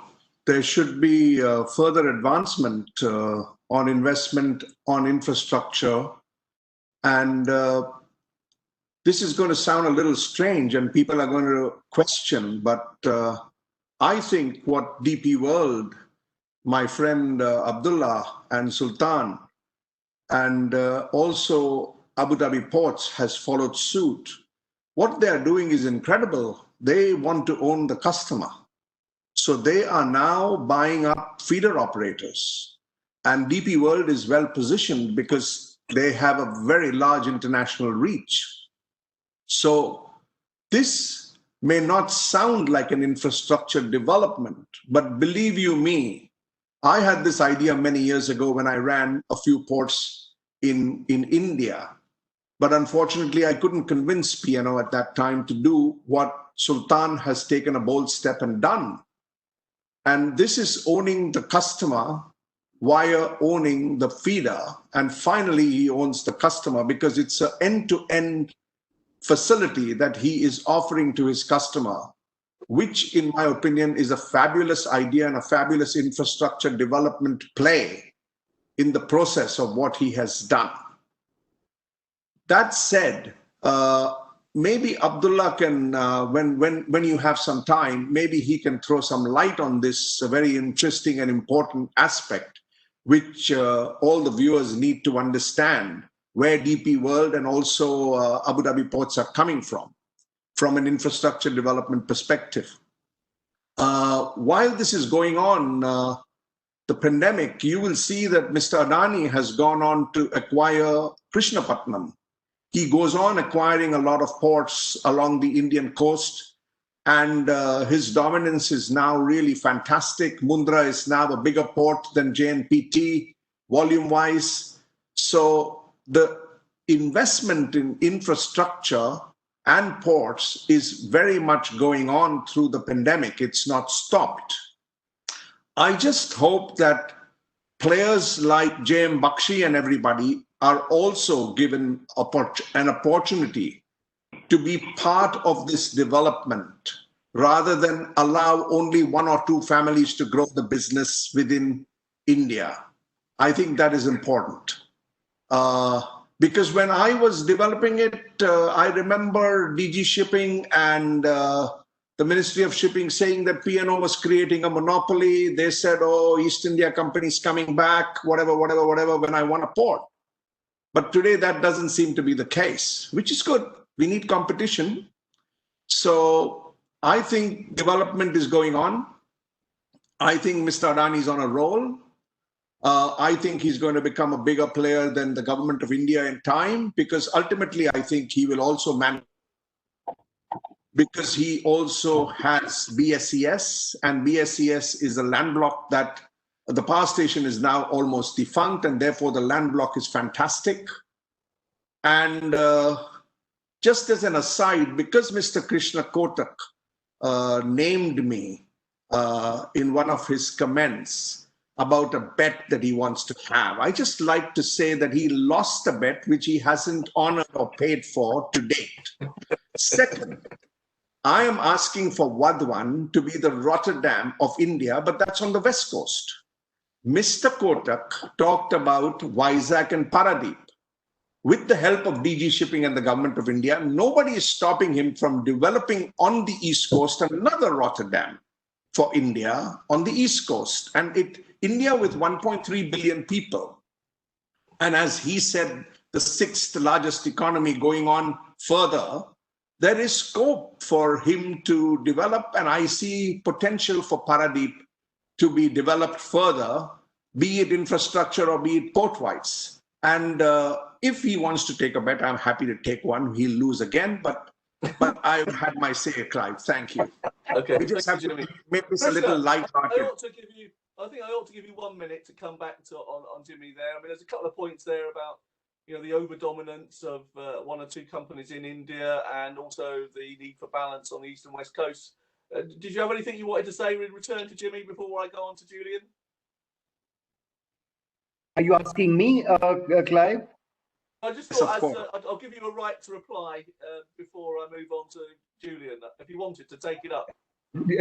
There should be further advancement on investment on infrastructure. And this is going to sound a little strange and people are going to question, but I think what DP World, my friend Abdullah and Sultan, and also Abu Dhabi Ports has followed suit. What they are doing is incredible. They want to own the customer. So they are now buying up feeder operators. And DP World is well positioned because they have a very large international reach. So this may not sound like an infrastructure development, but believe you me, I had this idea many years ago when I ran a few ports in India. But unfortunately, I couldn't convince P&O at that time to do what Sultan has taken a bold step and done. And this is owning the customer via owning the feeder. And finally, he owns the customer because it's an end-to-end facility that he is offering to his customer, which in my opinion is a fabulous idea and a fabulous infrastructure development play in the process of what he has done. That said, maybe Abdullah can, when you have some time, maybe he can throw some light on this very interesting and important aspect, which all the viewers need to understand where DP World and also Abu Dhabi Ports are coming from an infrastructure development perspective. While this is going on, the pandemic, you will see that Mr. Adani has gone on to acquire Krishnapatnam. He goes on acquiring a lot of ports along the Indian coast, and his dominance is now really fantastic. Mundra is now a bigger port than JNPT, volume-wise. So the investment in infrastructure and ports is very much going on through the pandemic. It's not stopped. I just hope that players like JM Bakshi and everybody are also given an opportunity to be part of this development rather than allow only one or two families to grow the business within India. I think that is important. Because when I was developing it, I remember DG Shipping and the Ministry of Shipping saying that P&O was creating a monopoly. They said, oh, East India Company is coming back, whatever, when I want a port. But today that doesn't seem to be the case, which is good. We need competition. So I think development is going on. I think Mr. Adani is on a roll. I think he's going to become a bigger player than the government of India in time, because ultimately I think he will also manage, because he also has BSES, and BSES is a land block that the power station is now almost defunct, and therefore the land block is fantastic. And just as an aside, because Mr. Krishna Kotak named me in one of his comments about a bet that he wants to have, I just like to say that he lost a bet which he hasn't honored or paid for to date. Second, I am asking for Vadwan to be the Rotterdam of India, but that's on the West Coast. Mr. Kotak talked about Vizag and Paradip. With the help of DG Shipping and the government of India, nobody is stopping him from developing on the East Coast another Rotterdam for India on the East Coast. And India with 1.3 billion people, and as he said, the 6th largest economy going on further, there is scope for him to develop, and I see potential for Paradip to be developed further, be it infrastructure or be it port-wise. And if he wants to take a bet, I'm happy to take one. He'll lose again, but But I've had my say, Clive. Thank you. Okay, We just have you, to Jimmy. make this a little light-hearted. I think I ought to give you 1 minute to come back to on Jimmy there. I mean, there's a couple of points there about, you know, the over-dominance of one or two companies in India, and also the need for balance on the east and west coast. Did you have anything you wanted to say in return to Jimmy before I go on to Julian? Are you asking me, Clive? I just thought I'll give you a right to reply before I move on to Julian, if you wanted to take it up.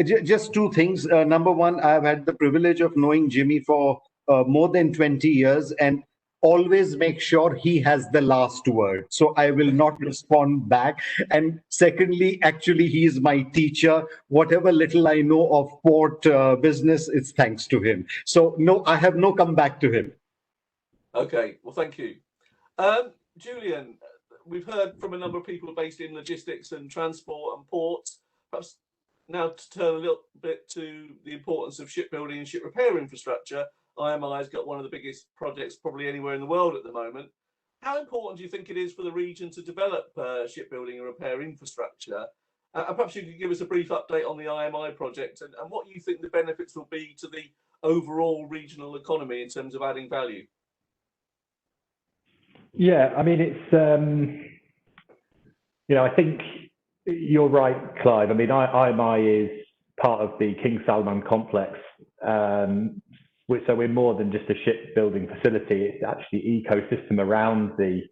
Just two things. Number one, I've had the privilege of knowing Jimmy for more than 20 years, and always make sure he has the last word. So I will not respond back. And secondly, actually, he is my teacher. Whatever little I know of port business, it's thanks to him. So no, I have no comeback to him. Okay, well, thank you. Julian, we've heard from a number of people based in logistics and transport and ports. Perhaps now to turn a little bit to the importance of shipbuilding and ship repair infrastructure. IMI has got one of the biggest projects probably anywhere in the world at the moment. How important do you think it is for the region to develop shipbuilding and repair infrastructure? And perhaps you could give us a brief update on the IMI project and what you think the benefits will be to the overall regional economy in terms of adding value. Yeah, I mean, it's, you know, I think you're right, Clive. I mean, IMI is part of the King Salman complex. So we're more than just a shipbuilding facility. It's actually ecosystem around the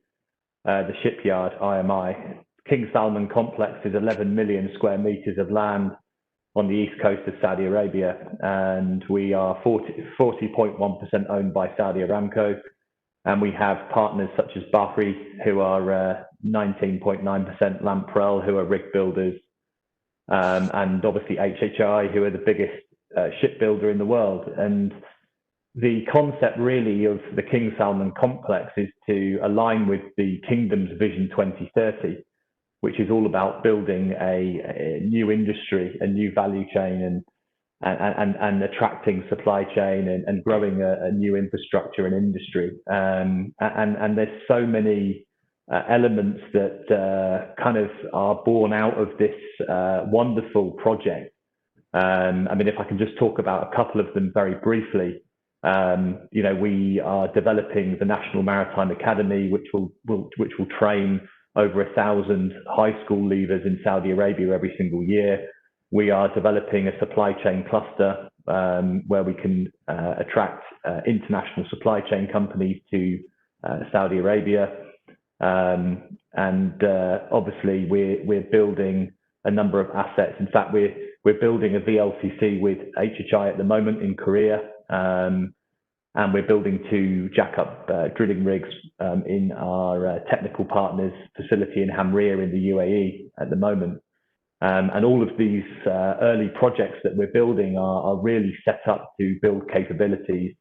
shipyard, IMI. King Salman complex is 11 million square meters of land on the east coast of Saudi Arabia. And we are 40.1% owned by Saudi Aramco. And we have partners such as Bahri, who are 19.9%, Lamprell, who are rig builders, and obviously HHI, who are the biggest shipbuilder in the world. And the concept really of the King Salman complex is to align with the Kingdom's Vision 2030, which is all about building a new industry, a new value chain, and attracting supply chain and growing a new infrastructure and industry. And there's so many elements that kind of are born out of this wonderful project. I mean, if I can just talk about a couple of them very briefly. You know, we are developing the National Maritime Academy, which will train over 1,000 high school leavers in Saudi Arabia every single year. We are developing a supply chain cluster where we can attract international supply chain companies to Saudi Arabia. Obviously, we're building a number of assets. In fact, we're building a VLCC with HHI at the moment in Korea. And we're building 2 jack-up drilling rigs in our technical partners facility in Hamriyah in the UAE at the moment. And all of these early projects that we're building are really set up to build capabilities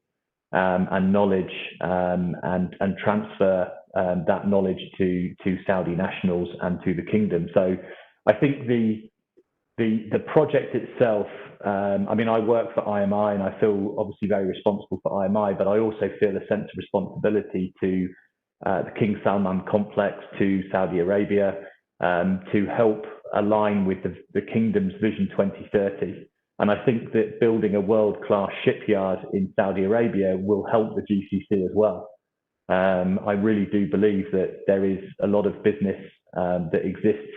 and knowledge and transfer that knowledge to Saudi nationals and to the kingdom. So I think the project itself, I mean, I work for IMI and I feel obviously very responsible for IMI, but I also feel a sense of responsibility to the King Salman complex, to Saudi Arabia, to help align with the Kingdom's Vision 2030. And I think that building a world-class shipyard in Saudi Arabia will help the GCC as well. I really do believe that there is a lot of business that exists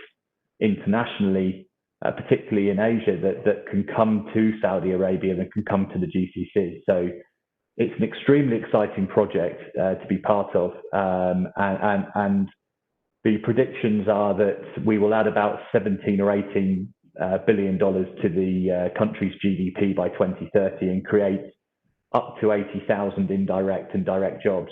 internationally, particularly in Asia, that can come to Saudi Arabia and can come to the GCC. So it's an extremely exciting project to be part of. And the predictions are that we will add about 17 or 18 billion dollars to the country's GDP by 2030 and create up to 80,000 indirect and direct jobs.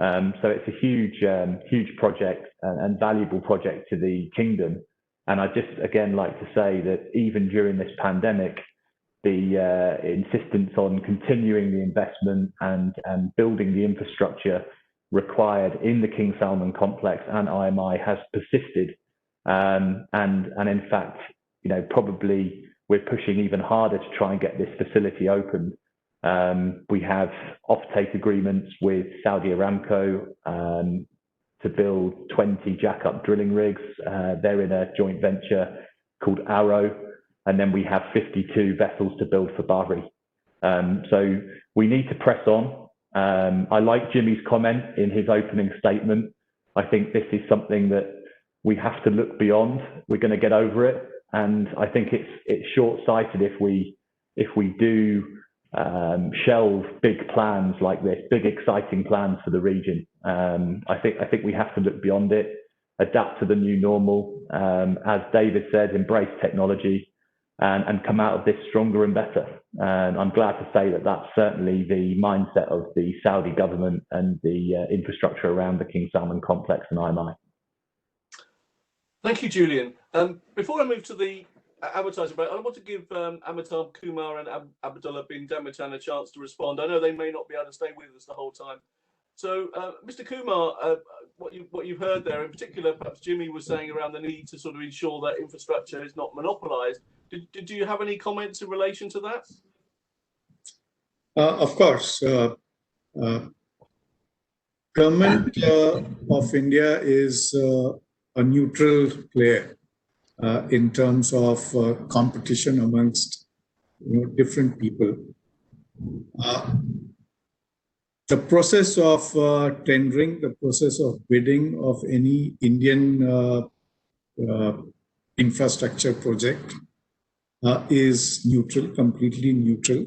So it's a huge project and valuable project to the kingdom. And I just again like to say that even during this pandemic, the insistence on continuing the investment and building the infrastructure required in the King Salman complex and IMI has persisted. And in fact, you know, probably we're pushing even harder to try and get this facility opened. We have offtake agreements with Saudi Aramco to build 20 jack-up drilling rigs. They're in a joint venture called Arrow, and then we have 52 vessels to build for Bahri. So we need to press on. I like Jimmy's comment in his opening statement. I think this is something that we have to look beyond. We're going to get over it, and I think it's short-sighted if we do shelve big plans like this, big exciting plans for the region. I think we have to look beyond it, adapt to the new normal, as David said, embrace technology, and come out of this stronger and better. And I'm glad to say that that's certainly the mindset of the Saudi government and the infrastructure around the King Salman complex and IMI. Thank you, Julian. Before I move to the advertising break, I want to give Amitabh Kumar and Abdullah bin Damitan a chance to respond. I know they may not be able to stay with us the whole time. So, Mr. Kumar, what you've heard there, in particular, perhaps Jimmy was saying around the need to sort of ensure that infrastructure is not monopolised. Did you have any comments in relation to that? Of course. Government of India is a neutral player in terms of competition amongst different people. The process of tendering, the process of bidding of any Indian infrastructure project is neutral, completely neutral.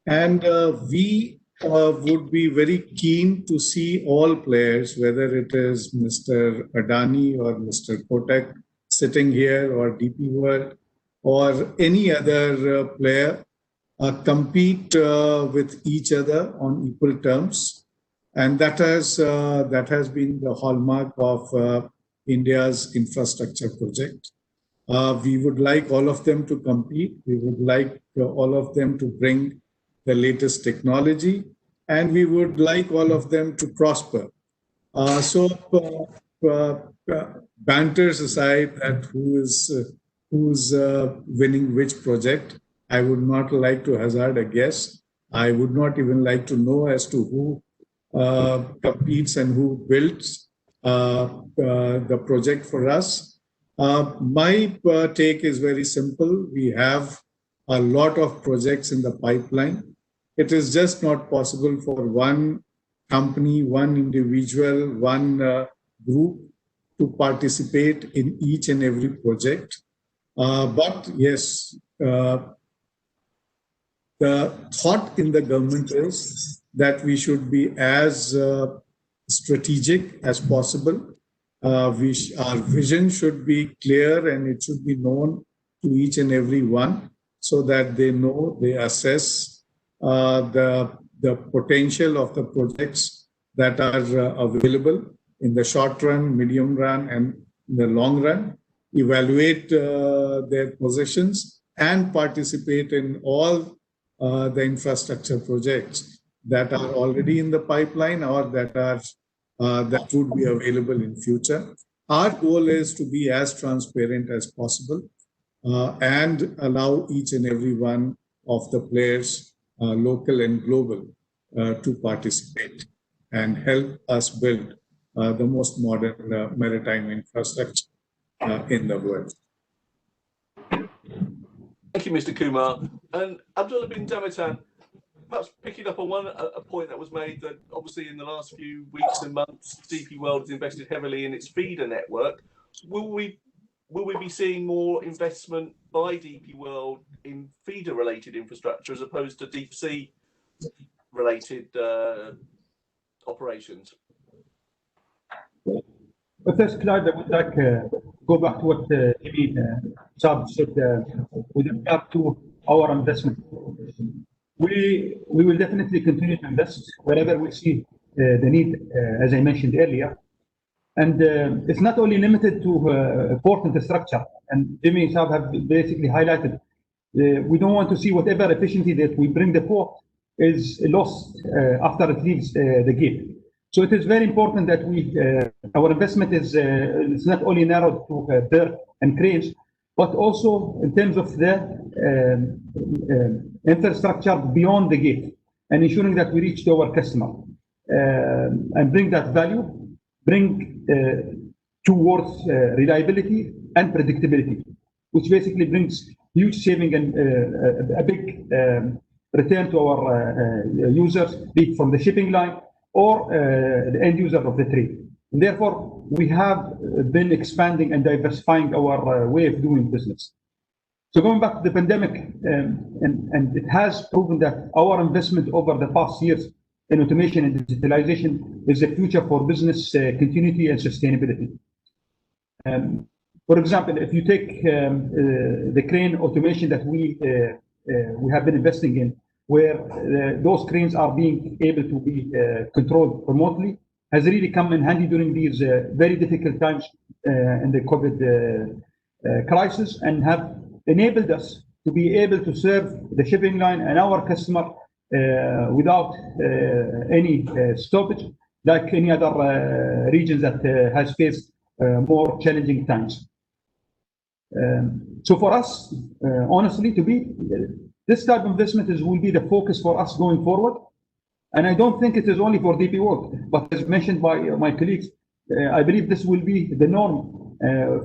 And we would be very keen to see all players, whether it is Mr. Adani or Mr. Kotak sitting here, or DP World, or any other player, compete with each other on equal terms. And that has been the hallmark of India's infrastructure project. We would like all of them to compete. We would like all of them to bring the latest technology, and we would like all of them to prosper. So banters aside, that who's winning which project, I would not like to hazard a guess. I would not even like to know as to who competes and who builds the project for us. My take is very simple. We have a lot of projects in the pipeline. It is just not possible for one company, one individual, one group to participate in each and every project. But yes, the thought in the government is that we should be as strategic as possible. Our vision should be clear, and it should be known to each and every one, so that they know, they assess the potential of the projects that are available in the short run, medium run, and in the long run, evaluate their positions, and participate in all the infrastructure projects that are already in the pipeline or that would be available in future. Our goal is to be as transparent as possible and allow each and every one of the players, local and global, to participate and help us build the most modern maritime infrastructure in the world. Thank you, Mr. Kumar. And Abdullah bin Damitan, perhaps picking up on a point that was made, that obviously in the last few weeks and months, DP World has invested heavily in its feeder network. Will we be seeing more investment by DP World in feeder-related infrastructure as opposed to deep sea-related operations? But first, Clive, I would like to go back to what Jimmy said with regard to our investment. We will definitely continue to invest wherever we see the need, as I mentioned earlier. And it's not only limited to port infrastructure. And Jimmy and Saab have basically highlighted, we don't want to see whatever efficiency that we bring the port is lost after it leaves the gate. So it is very important that our investment is it's not only narrowed to berth and cranes, but also in terms of the infrastructure beyond the gate, and ensuring that we reach to our customer and bring that value bring towards reliability and predictability, which basically brings huge saving and a big return to our users, be it from the shipping line or the end user of the trade. And therefore, we have been expanding and diversifying our way of doing business. So going back to the pandemic, and it has proven that our investment over the past years in automation and digitalization is the future for business continuity and sustainability. For example, if you take the crane automation that we have been investing in, where those cranes are being able to be controlled remotely, has really come in handy during these very difficult times in the COVID crisis, and have enabled us to be able to serve the shipping line and our customer without any stoppage, like any other regions that has faced more challenging times. So for us, honestly, this type of investment will be the focus for us going forward. And I don't think it is only for DP World, but as mentioned by my colleagues, I believe this will be the norm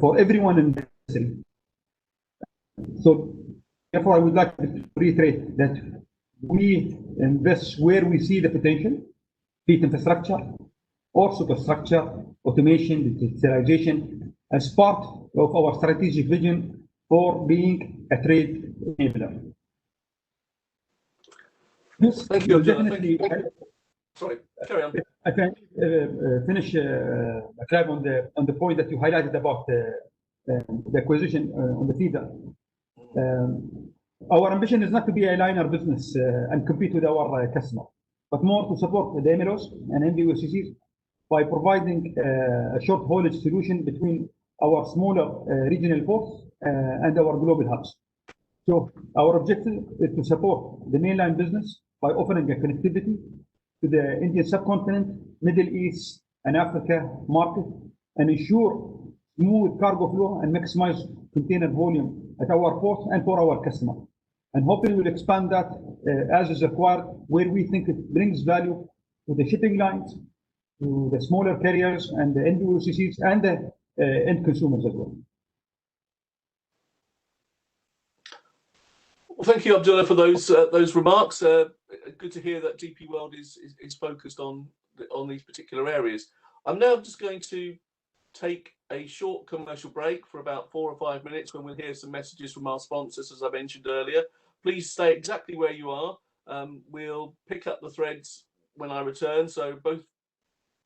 for everyone in the industry. So therefore, I would like to reiterate that we invest where we see the potential, be it infrastructure or superstructure, automation, digitalization, as part of our strategic vision for being a trade enabler. This Thank you, definitely. Sorry, carry on. I can finish, Clive, on the point that you highlighted about the acquisition on the feeder. Our ambition is not to be a liner business and compete with our customer, but more to support the MLOs and NVOCCs by providing a short haulage solution between our smaller regional ports and our global hubs. So our objective is to support the mainline business by offering a connectivity to the Indian subcontinent, Middle East, and Africa market, and ensure smooth cargo flow and maximize container volume at our ports and for our customer. And hopefully we'll expand that as is required, where we think it brings value to the shipping lines, to the smaller carriers and the NVOCCs and the end consumers as well. Well, thank you, Abdullah, for those remarks. Good to hear that DP World is focused on these particular areas. I'm now just going to take a short commercial break for about 4 or 5 minutes when we'll hear some messages from our sponsors, as I mentioned earlier. Please stay exactly where you are. We'll pick up the threads when I return. So both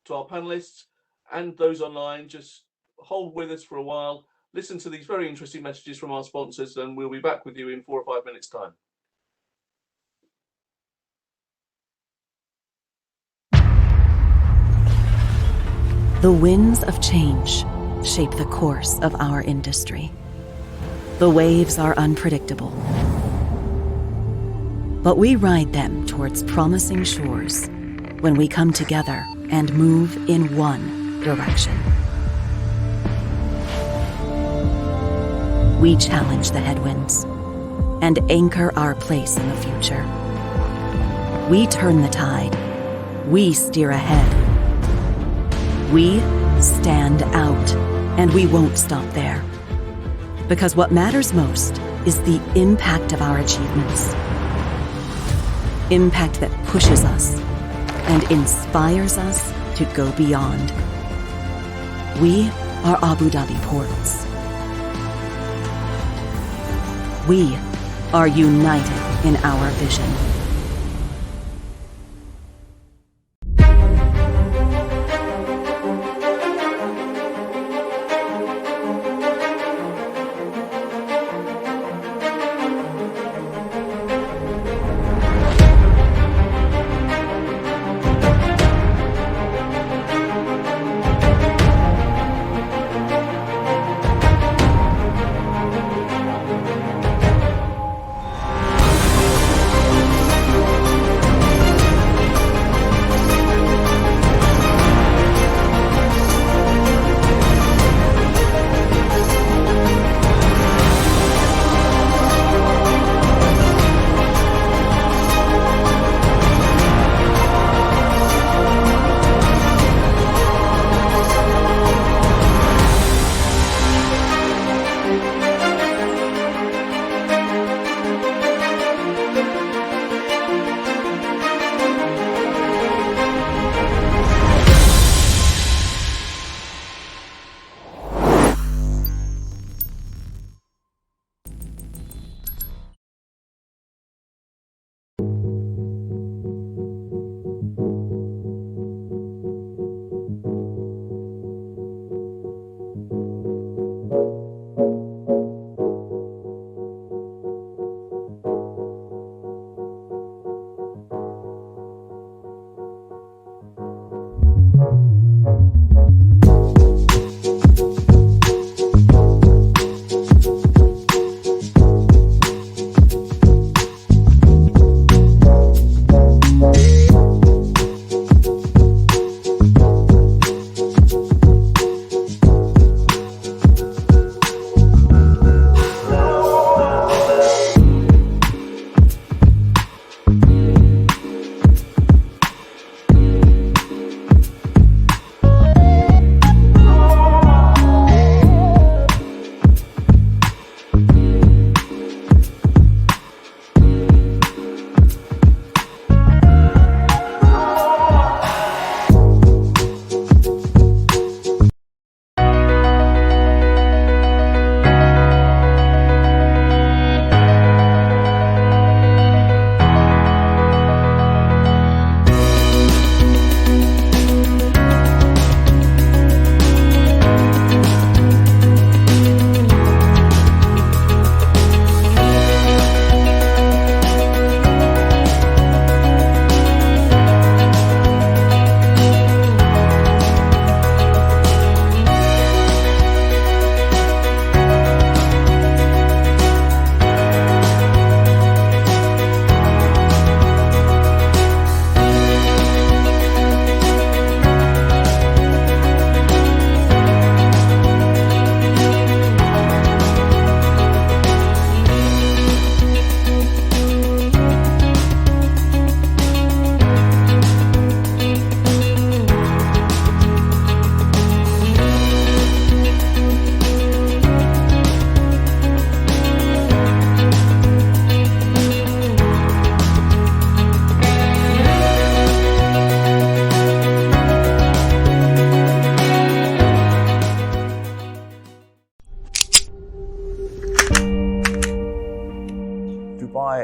to our panelists and those online, just hold with us for a while. Listen to these very interesting messages from our sponsors, and we'll be back with you in 4 or 5 minutes' time. The winds of change shape the course of our industry. The waves are unpredictable, but we ride them towards promising shores when we come together and move in one direction. We challenge the headwinds and anchor our place in the future. We turn the tide. We steer ahead. We stand out, and we won't stop there. Because what matters most is the impact of our achievements. Impact that pushes us and inspires us to go beyond. We are Abu Dhabi Ports. We are united in our vision.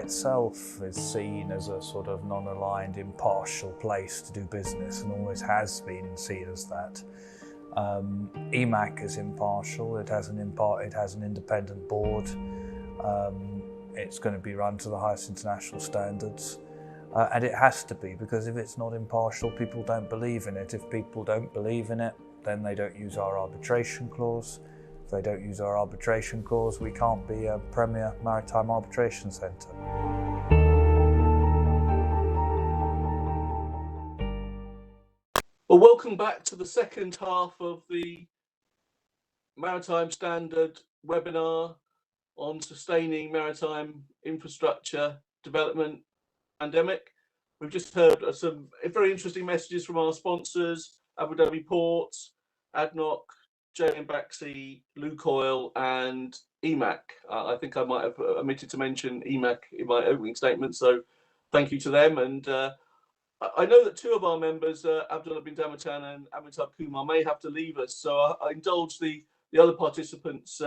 itself is seen as a sort of non-aligned, impartial place to do business, and always has been seen as that. EMAC is impartial. It has an independent board. It's going to be run to the highest international standards, and it has to be, because if it's not impartial, people don't believe in it. If people don't believe in it, then they don't use our arbitration clause. If they don't use our arbitration clause, we can't be a premier maritime arbitration centre. Well, welcome back to the second half of the Maritime Standard webinar on sustaining maritime infrastructure development pandemic. We've just heard some very interesting messages from our sponsors, Abu Dhabi Ports, ADNOC, JM Baxi, Lukoil and EMAC. I think I might have omitted to mention EMAC in my opening statement, so thank you to them. And I know that two of our members, Abdullah bin Damatan and Amitabh Kumar, may have to leave us, so I indulge the other participants'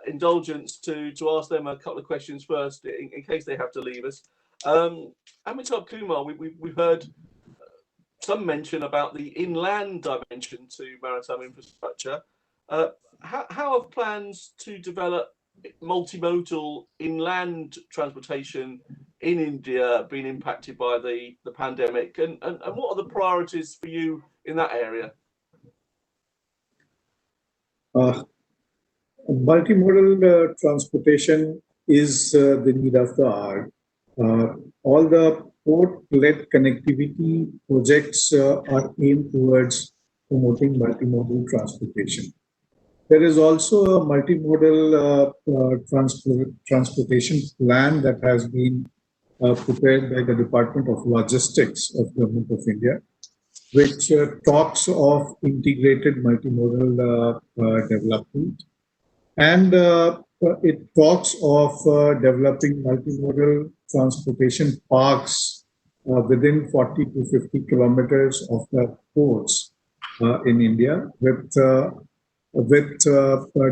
indulgence to ask them a couple of questions first, in case they have to leave us. Amitabh Kumar, we've heard some mention about the inland dimension to maritime infrastructure. How have plans to develop multimodal inland transportation in India been impacted by the pandemic, and what are the priorities for you in that area? Multimodal transportation is the need of the hour. All the port-led connectivity projects are aimed towards promoting multimodal transportation. There is also a multimodal transportation plan that has been prepared by the Department of Logistics of Government of India, which talks of integrated multimodal development. And it talks of developing multimodal transportation parks within 40 to 50 kilometers of the ports in India, with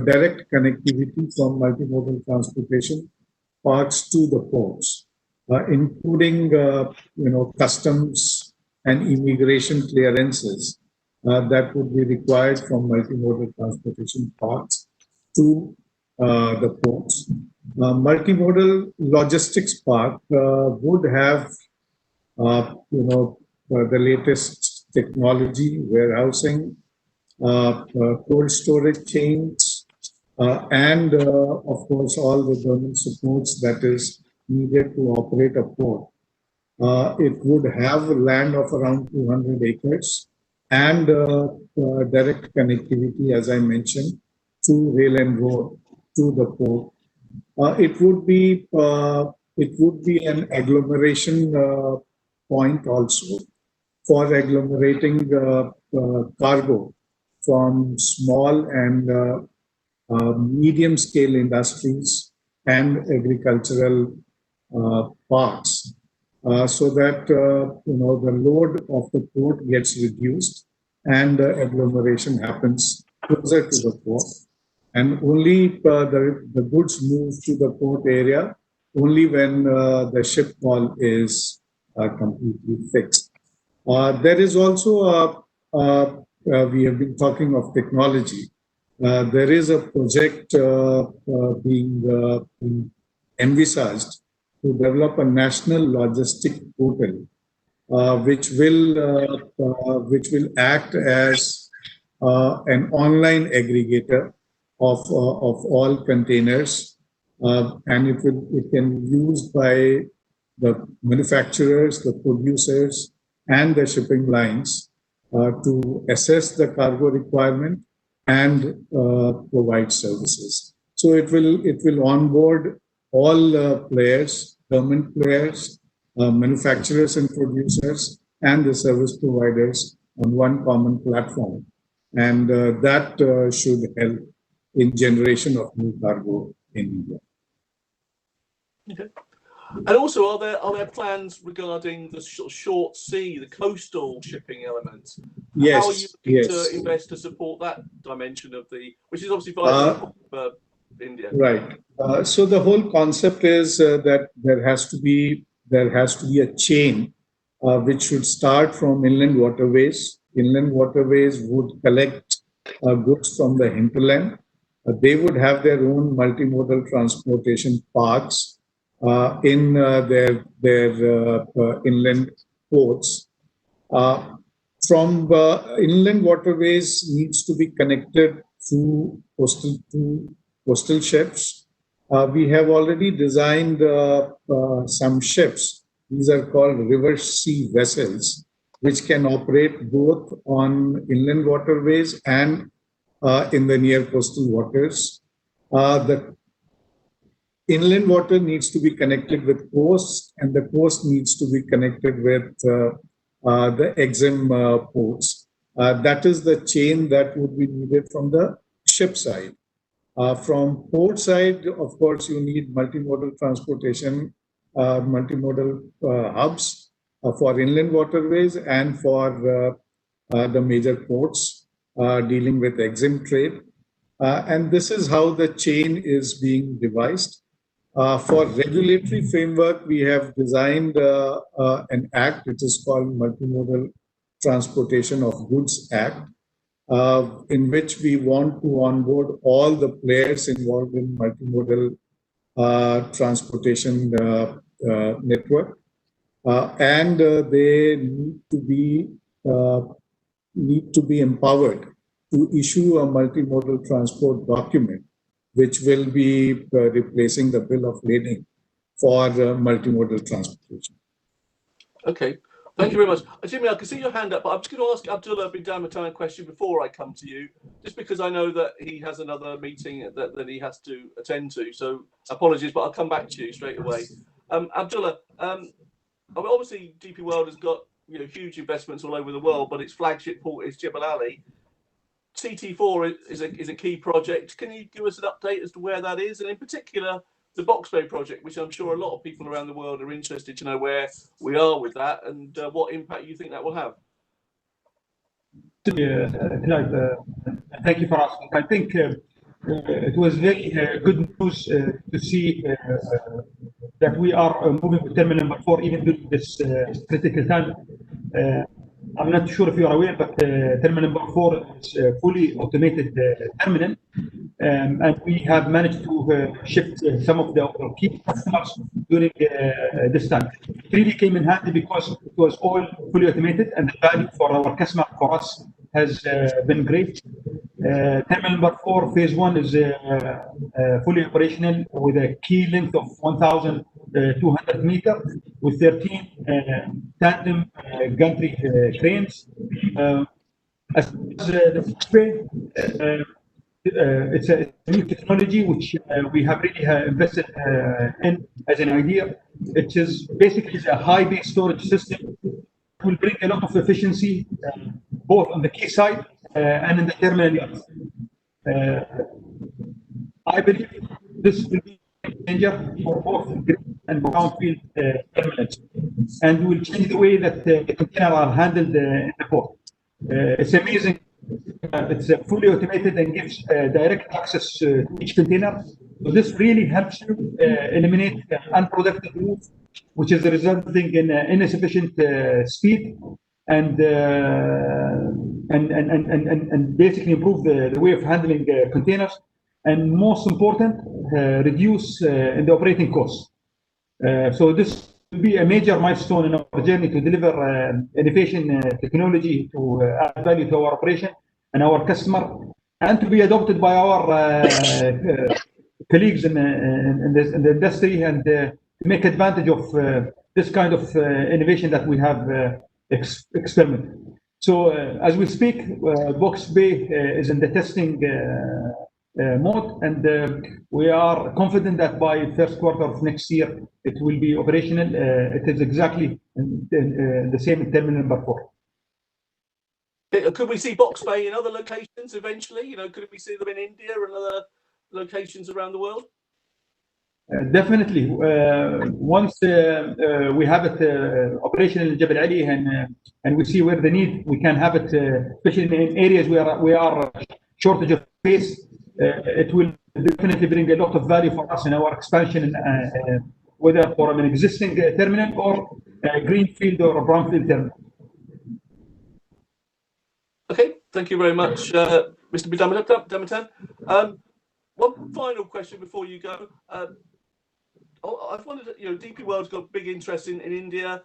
direct connectivity from multimodal transportation parks to the ports, including customs and immigration clearances that would be required from multimodal transportation parks to the ports. Multimodal logistics park would have the latest technology, warehousing, cold storage chains, and of course all the government supports that is needed to operate a port. It would have land of around 200 acres and direct connectivity, as I mentioned, to rail and road to the port. It would be an agglomeration point also for agglomerating cargo from small and medium scale industries and agricultural parks, so that the load of the port gets reduced and agglomeration happens closer to the port, and only the goods move to the port area only when the ship call is completely fixed. There is also we have been talking of technology. There is a project being envisaged to develop a national logistic portal, which will act as an online aggregator of all containers, and it can be used by the manufacturers, the producers, and the shipping lines to assess the cargo requirement and provide services. So it will onboard all players, government players, manufacturers and producers, and the service providers on one common platform, and that should help in generation of new cargo in India. Okay. And also, are there plans regarding the short sea, the coastal shipping elements? Yes. How are you looking to invest to support that dimension of which is obviously vital for India? Right. So the whole concept is that there has to be a chain which should start from inland waterways. Inland waterways would collect goods from the hinterland. They would have their own multimodal transportation parks in their inland ports. From inland waterways needs to be connected to coastal ships. We have already designed some ships. These are called river sea vessels, which can operate both on inland waterways and in the near coastal waters. The inland water needs to be connected with coast, and the coast needs to be connected with the EXIM ports. That is the chain that would be needed from the ship side. From port side, of course, you need multimodal transportation, multimodal hubs for inland waterways and for the major ports dealing with EXIM trade. And this is how the chain is being devised. For regulatory framework, we have designed an act which is called Multimodal Transportation of Goods Act, in which we want to onboard all the players involved in multimodal transportation network, and they need to be empowered to issue a multimodal transport document, which will be replacing the bill of lading for multimodal transportation. Okay, thank you very much. Jimmy, I can see your hand up, but I'm just going to ask Abdullah bin Damatan a question before I come to you, just because I know that he has another meeting that he has to attend to. So apologies, but I'll come back to you straight away. Abdullah, obviously DP World has got huge investments all over the world, but its flagship port is Jebel Ali. CT4 is a key project. Can you give us an update as to where that is, and in particular the Box Bay project, which I'm sure a lot of people around the world are interested to know where we are with that and what impact you think that will have? Clive, thank you for asking. I think it was very good news to see that we are moving to terminal number 4 even during this critical time. I'm not sure if you are aware, but terminal number 4 is a fully automated terminal, and we have managed to shift some of the key customers during this time. It really came in handy because it was all fully automated, and the value for our customer, for us, has been great. Terminal number 4, phase 1 is fully operational with a key length of 1,200 meters with 13 tandem gantry cranes. As the Box Bay, it's a new technology which we have really invested in as an idea. It is basically a high bay storage system. It will bring a lot of efficiency both on the quay side and in the terminal yards. I believe this will be a changer for both green and brownfield terminals, and will change the way that the containers are handled in the port. It's amazing. It's fully automated and gives direct access to each container. So this really helps you eliminate unproductive routes, which is resulting in insufficient speed and basically improve the way of handling containers, and most important, reduce in the operating costs. So this will be a major milestone in our journey to deliver innovation technology to add value to our operation and our customer, and to be adopted by our colleagues in the industry, and make advantage of this kind of innovation that we have experimented. So as we speak, Box Bay is in the testing mode, and we are confident that by first quarter of next year it will be operational. It is exactly the same in terminal number 4. Could we see Box Bay in other locations eventually? Could we see them in India and other locations around the world? Definitely. Once we have it operational in Jebel Ali, and we see where the need, we can have it, especially in areas where we are shortage of space. It will definitely bring a lot of value for us in our expansion, whether for an existing terminal or a greenfield or a brownfield terminal. Okay, thank you very much, Mr. Bidamitan. One final question before you go. I've wondered, DP World's got big interest in India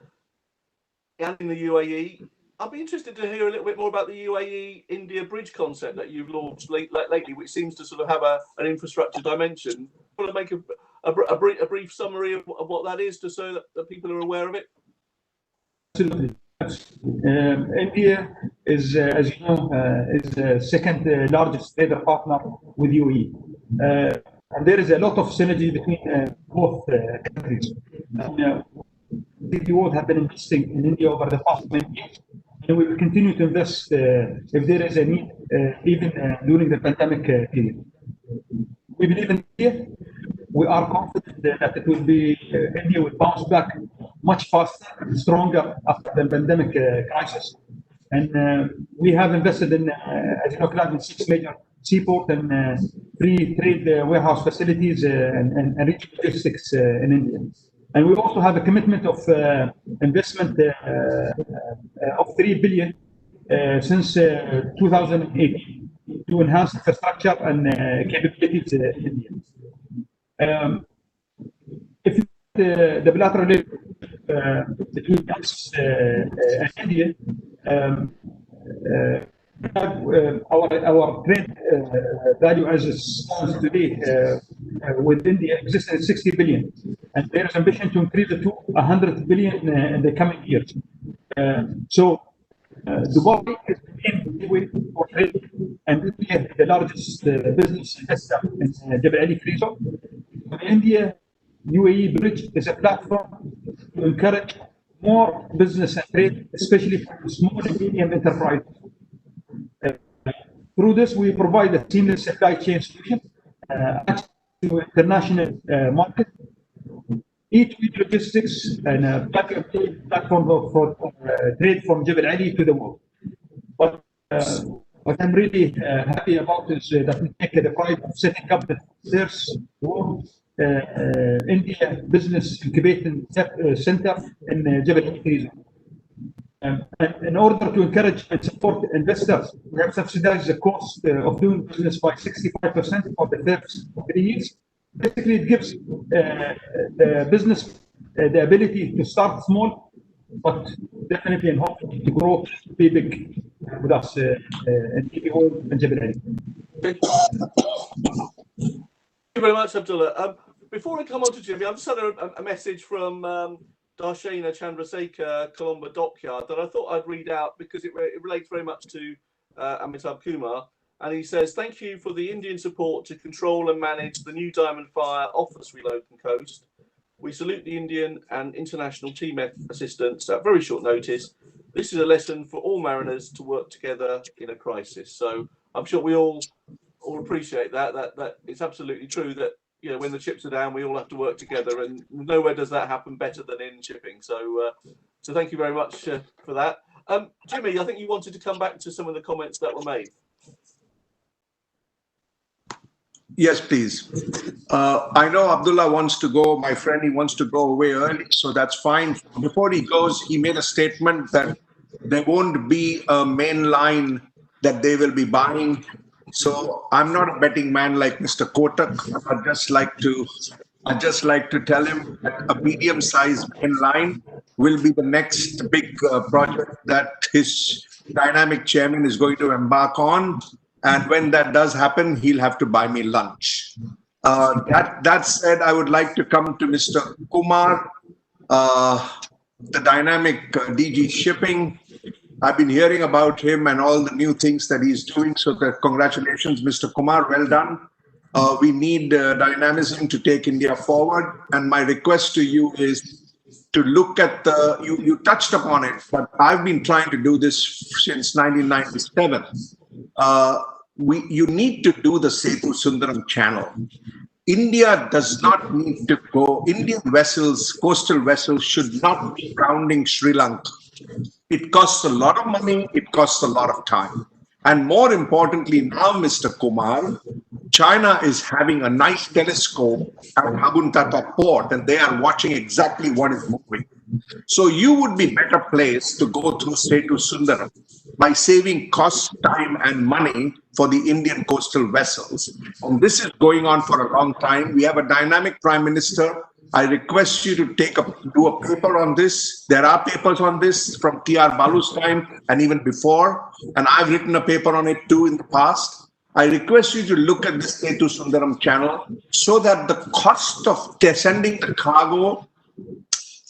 and in the UAE. I'd be interested to hear a little bit more about the UAE-India bridge concept that you've launched lately, which seems to sort of have an infrastructure dimension. Want to make a brief summary of what that is, just so that people are aware of it? Absolutely. India is, as you know, is the second largest trader partner with UAE. And there is a lot of synergy between both countries. DP World have been investing in India over the past many years, and we will continue to invest if there is a need, even during the pandemic period. We believe in India. We are confident that it will be India will bounce back much faster and stronger after the pandemic crisis. And we have invested in, as you know, Clive, in 6 major seaport and 3 trade warehouse facilities and rich logistics in India. And we also have a commitment of investment of 3 billion since 2018 to enhance infrastructure and capabilities in India. If the bilateral between us and India, our trade value as it stands today with India exists at 60 billion, and there is ambition to increase it to 100 billion in the coming years. So Dubai is the gateway for trade, and India is the largest business investor in Jebel Ali Free Zone. In India, UAE Bridge is a platform to encourage more business and trade, especially for small and medium enterprises. Through this, we provide a seamless supply chain solution to international market, each logistics and a platform for trade from Jebel Ali to the world. But what I'm really happy about is that we take the pride of setting up the first world India Business Incubating Center in Jebel Ali. And in order to encourage and support investors, we have subsidized the cost of doing business by 65% for the first 3 years. Basically, it gives the business the ability to start small, but definitely and hopefully to grow, to be big with us in DP World and Jebel Ali. Thank you very much, Abdullah. Before I come on to Jimmy, I've just had a message from Darshana Chandrasekhar, Colombo Dockyard, that I thought I'd read out because it relates very much to Amitabh Kumar. And he says, thank you for the Indian support to control and manage the new Diamond Fire off the Sri Lankan coast. We salute the Indian and international TMS assistance at very short notice. This is a lesson for all mariners to work together in a crisis. So I'm sure we all appreciate that it's absolutely true that, when the chips are down, we all have to work together, and nowhere does that happen better than in shipping. So thank you very much for that. Jimmy, I think you wanted to come back to some of the comments that were made. Yes, please. I know Abdullah wants to go, my friend, he wants to go away early, so that's fine. Before he goes, he made a statement that there won't be a main line that they will be buying. So I'm not a betting man like Mr. Kotak. I'd just like to tell him that a medium-sized main line will be the next big project that his dynamic chairman is going to embark on. And when that does happen, he'll have to buy me lunch. That said, I would like to come to Mr. Kumar, the dynamic DG shipping. I've been hearing about him and all the new things that he's doing. So congratulations, Mr. Kumar. Well done. We need dynamism to take India forward. And my request to you is to look at you touched upon it, but I've been trying to do this since 1997. You need to do the Setu Sundaram channel. India does not need to go. Indian vessels, coastal vessels, should not be rounding Sri Lanka. It costs a lot of money. It costs a lot of time. And more importantly, now, Mr. Kumar, China is having a nice telescope at Dhabi Port, and they are watching exactly what is moving. So you would be better placed to go through Setu Sundaram by saving cost, time, and money for the Indian coastal vessels. And this is going on for a long time. We have a dynamic Prime Minister. I request you to do a paper on this. There are papers on this from T.R. Balu's time and even before. And I've written a paper on it too in the past. I request you to look at this Setu Sundaram channel so that the cost of sending the cargo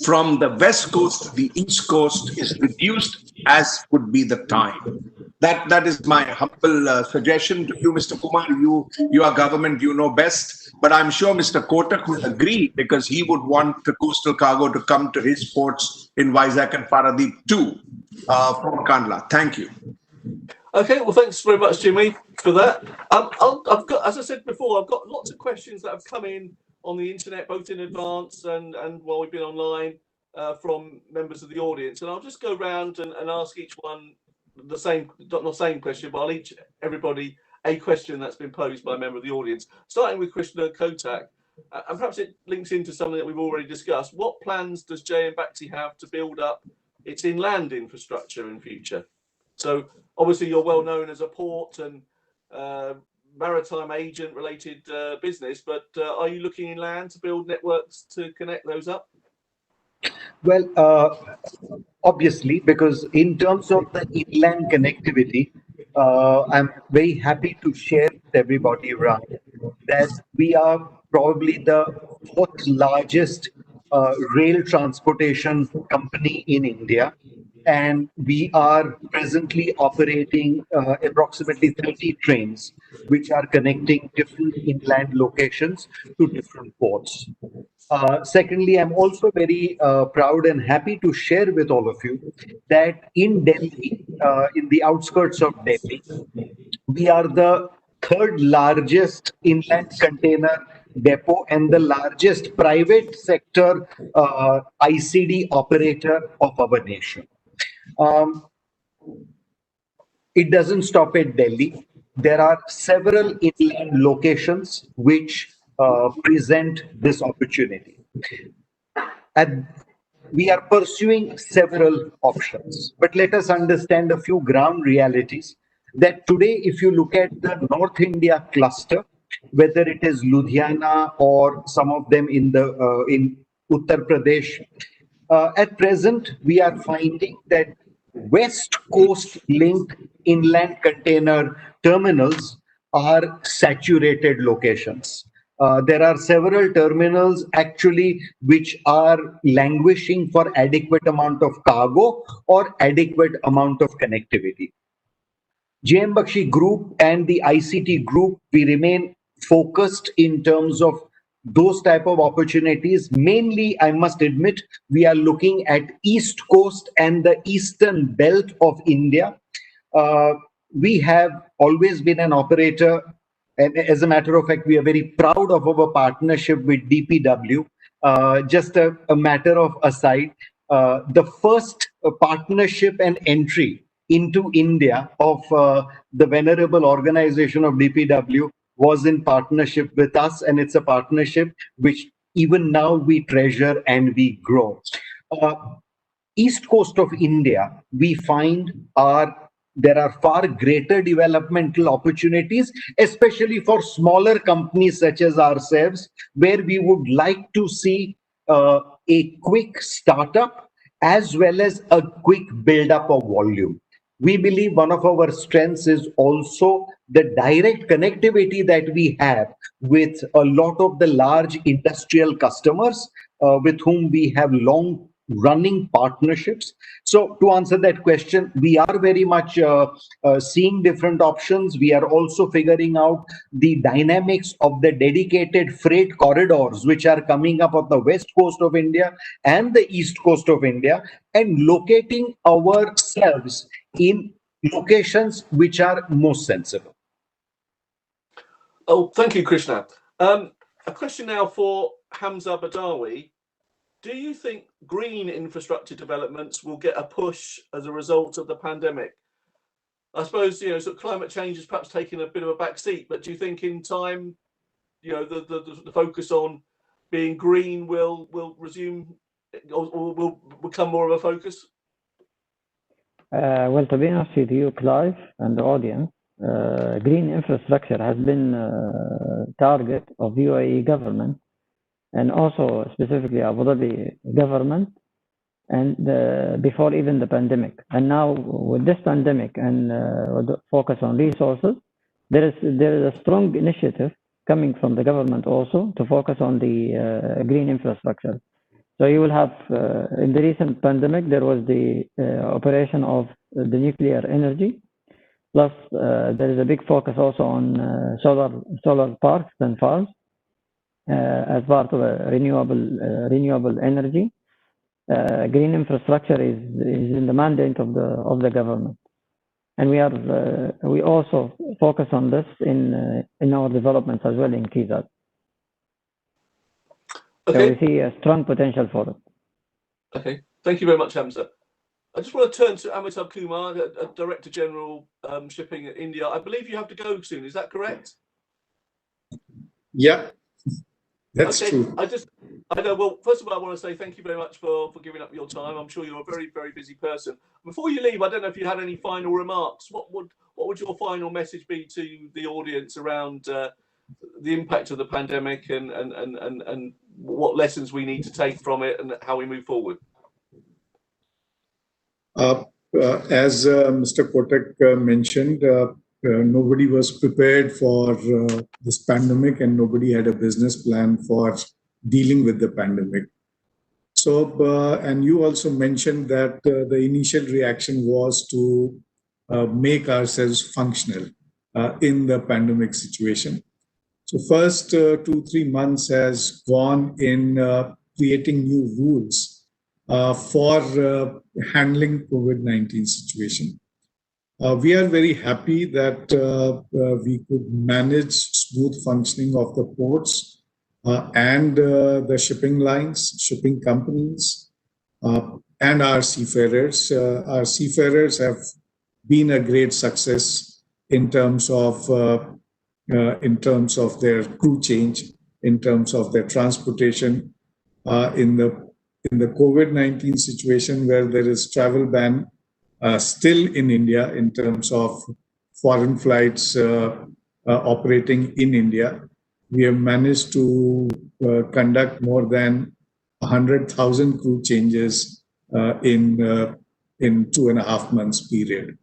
from the west coast to the east coast is reduced as would be the time. That is my humble suggestion to you, Mr. Kumar. You are government, you know best. But I'm sure Mr. Kotak will agree because he would want the coastal cargo to come to his ports in Vizag and Paradeep too from Kandla. Thank you. Okay, well, thanks very much, Jimmy, for that. I've got, as I said before, I've got lots of questions that have come in on the internet, both in advance and while we've been online from members of the audience. And I'll just go around and ask each one the same, not the same question, but I'll everybody a question that's been posed by a member of the audience, starting with Krishna Kotak. And perhaps it links into something that we've already discussed. What plans does JM Baxi have to build up its inland infrastructure in future? So obviously you're well known as a port and maritime agent related business, but are you looking inland to build networks to connect those up? Well, obviously, because in terms of the inland connectivity, I'm very happy to share with everybody around that we are probably the fourth largest rail transportation company in India. And we are presently operating approximately 30 trains, which are connecting different inland locations to different ports. Secondly, I'm also very proud and happy to share with all of you that in Delhi, in the outskirts of Delhi, we are the third largest inland container depot and the largest private sector ICD operator of our nation. It doesn't stop at Delhi. There are several inland locations which present this opportunity. And we are pursuing several options. But let us understand a few ground realities that today, if you look at the North India cluster, whether it is Ludhiana or some of them in Uttar Pradesh, at present, we are finding that West Coast linked inland container terminals are saturated locations. There are several terminals actually which are languishing for adequate amount of cargo or adequate amount of connectivity. JM Baxi Group and the ICT Group, we remain focused in terms of those type of opportunities. Mainly, I must admit, we are looking at East Coast and the eastern belt of India. We have always been an operator, and as a matter of fact, we are very proud of our partnership with DPW. Just a matter of aside, the first partnership and entry into India of the venerable organization of DPW was in partnership with us, and it's a partnership which even now we treasure and we grow. East coast of India, we find there are far greater developmental opportunities, especially for smaller companies such as ourselves, where we would like to see a quick startup as well as a quick build-up of volume. We believe one of our strengths is also the direct connectivity that we have with a lot of the large industrial customers with whom we have long running partnerships. So to answer that question, we are very much seeing different options. We are also figuring out the dynamics of the dedicated freight corridors which are coming up on the west coast of India and the east coast of India, and locating ourselves in locations which are most sensible. Oh, thank you, Krishna. A question now for Hamza Badawi. Do you think green infrastructure developments will get a push as a result of the pandemic? I suppose, you know, sort of climate change has perhaps taken a bit of a back seat, but do you think in time, you know, the focus on being green will resume or will become more of a focus? Well, to be honest with you, Clive, and the audience, green infrastructure has been a target of UAE government and also specifically Abu Dhabi government, and before even the pandemic. And now with this pandemic and the focus on resources, there is a strong initiative coming from the government also to focus on the green infrastructure. So you will have, in the recent pandemic, there was the operation of the nuclear energy, plus there is a big focus also on solar parks and farms as part of a renewable energy. Green infrastructure is in the mandate of the government, and we also focus on this in our developments as well in KEZAD. Okay. So we see a strong potential for it. Okay, thank you very much, Hamza. I just want to turn to Amitabh Kumar, Director General Shipping at India. I believe you have to go soon. Is that correct? Yeah, that's okay. true. I know. Well, first of all, I want to say thank you very much for giving up your time. I'm sure you're a very, very busy person. Before you leave, I don't know if you had any final remarks. What would your final message be to the audience around the impact of the pandemic and what lessons we need to take from it and how we move forward? As Mr. Kotak mentioned, nobody was prepared for this pandemic and nobody had a business plan for dealing with the pandemic. So, and you also mentioned that the initial reaction was to make ourselves functional in the pandemic situation. So first 2-3 months has gone in creating new rules for handling COVID-19 situation. We are very happy that we could manage smooth functioning of the ports and the shipping lines, shipping companies, and our seafarers. Our seafarers have been a great success in terms of their crew change, in terms of their transportation. In the COVID-19 situation where there is travel ban still in India in terms of foreign flights operating in India, we have managed to conduct more than 100,000 crew changes in 2.5 months period.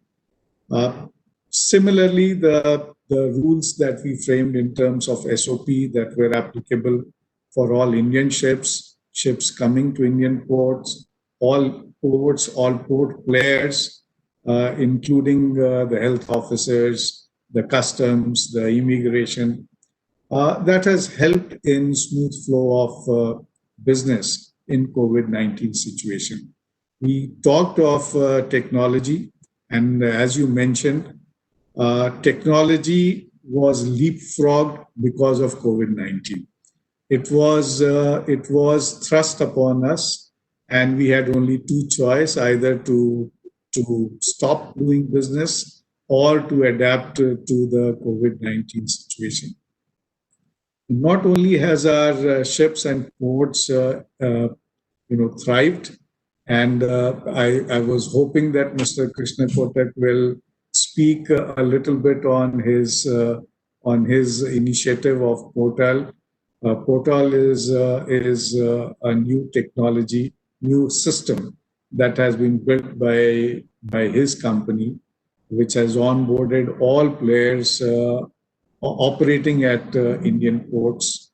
Similarly, the rules that we framed in terms of SOP that were applicable for all Indian ships coming to Indian ports, all ports, all port players, including the health officers, the customs, the immigration, that has helped in smooth flow of business in COVID-19 situation. We talked of technology, and as you mentioned, technology was leapfrogged because of COVID-19. It was thrust upon us, and we had only two choices: either to stop doing business or to adapt to the COVID-19 situation. Not only has our ships and ports, thrived, and I was hoping that Mr. Krishna Kotak will speak a little bit on his initiative of Portal. Portal is a new technology, new system that has been built by his company, which has onboarded all players operating at Indian ports,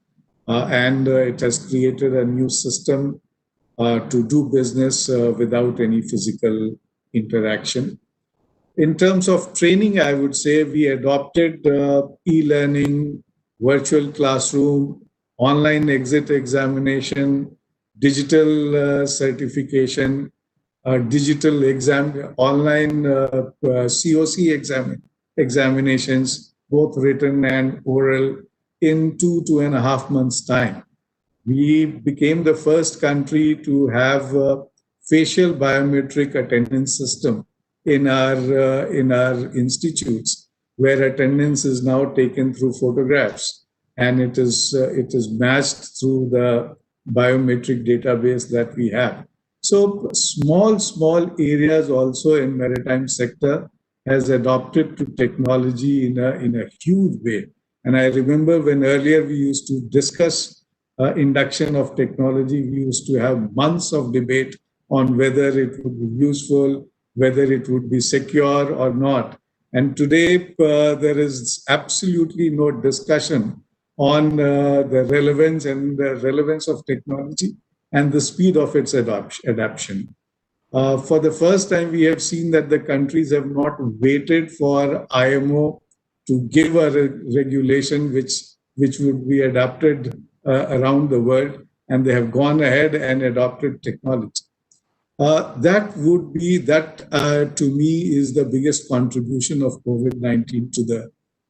and it has created a new system to do business without any physical interaction. In terms of training, I would say we adopted e-learning, virtual classroom, online exit examination, digital certification, digital exam, online COC examinations, both written and oral, in 2.5 months' time. We became the first country to have a facial biometric attendance system in our institutes, where attendance is now taken through photographs, and it is matched through the biometric database that we have. So small areas also in maritime sector has adopted to technology in a huge way. And I remember when earlier we used to discuss induction of technology, we used to have months of debate on whether it would be useful, whether it would be secure or not. And today there is absolutely no discussion on the relevance of technology and the speed of its adoption. For the first time, we have seen that the countries have not waited for IMO to give a regulation which would be adopted around the world, and they have gone ahead and adopted technology. That to me is the biggest contribution of COVID-19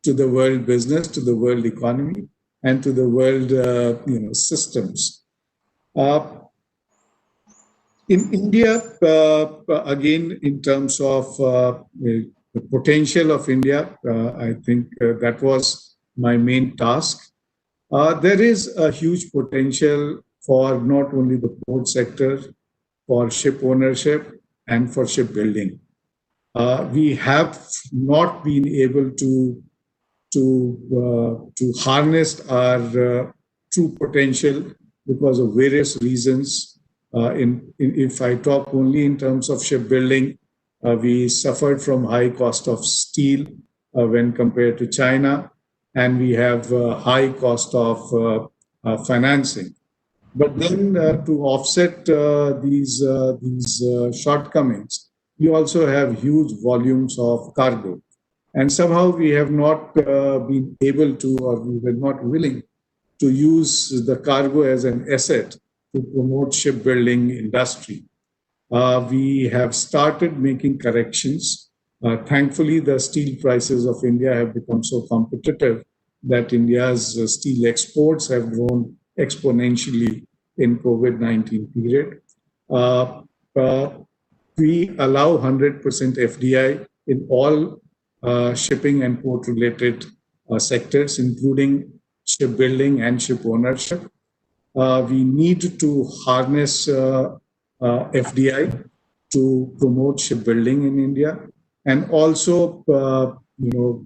to the world business, to the world economy, and to the world systems. In India, again, in terms of the potential of India, I think that was my main task. There is a huge potential for not only the port sector, for ship ownership, and for shipbuilding. We have not been able to harness our true potential because of various reasons. If I talk only in terms of shipbuilding, we suffered from high cost of steel when compared to China, and we have high cost of financing. But then to offset these shortcomings, we also have huge volumes of cargo. And somehow we have not been able to, or we were not willing to use the cargo as an asset to promote shipbuilding industry. We have started making corrections. Thankfully, the steel prices of India have become so competitive that India's steel exports have grown exponentially in COVID-19 period. We allow 100% FDI in all shipping and port-related sectors, including shipbuilding and ship ownership. We need to harness FDI to promote shipbuilding in India, and also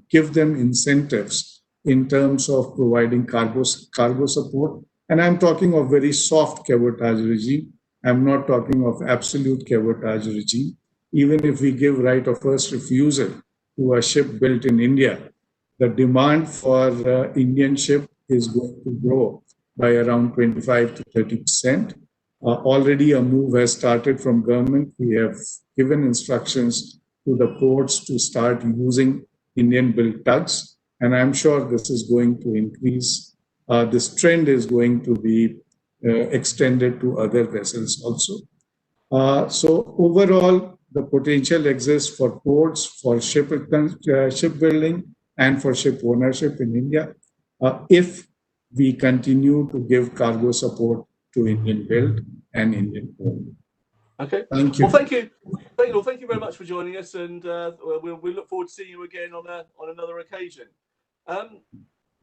give them incentives in terms of providing cargo support. And I'm talking of very soft cabotage regime. I'm not talking of absolute cabotage regime. Even if we give right of first refusal to a ship built in India, the demand for Indian ship is going to grow by around 25 to 30%. Already a move has started from government. We have given instructions to the ports to start using Indian-built tugs, and I'm sure this is going to increase. This trend is going to be extended to other vessels also. So overall, the potential exists for ports, for shipbuilding, and for ship ownership in India, if we continue to give cargo support to Indian built and Indian owned. Okay. Thank you. Well, thank you. Thank you very much for joining us, and we look forward to seeing you again on another occasion.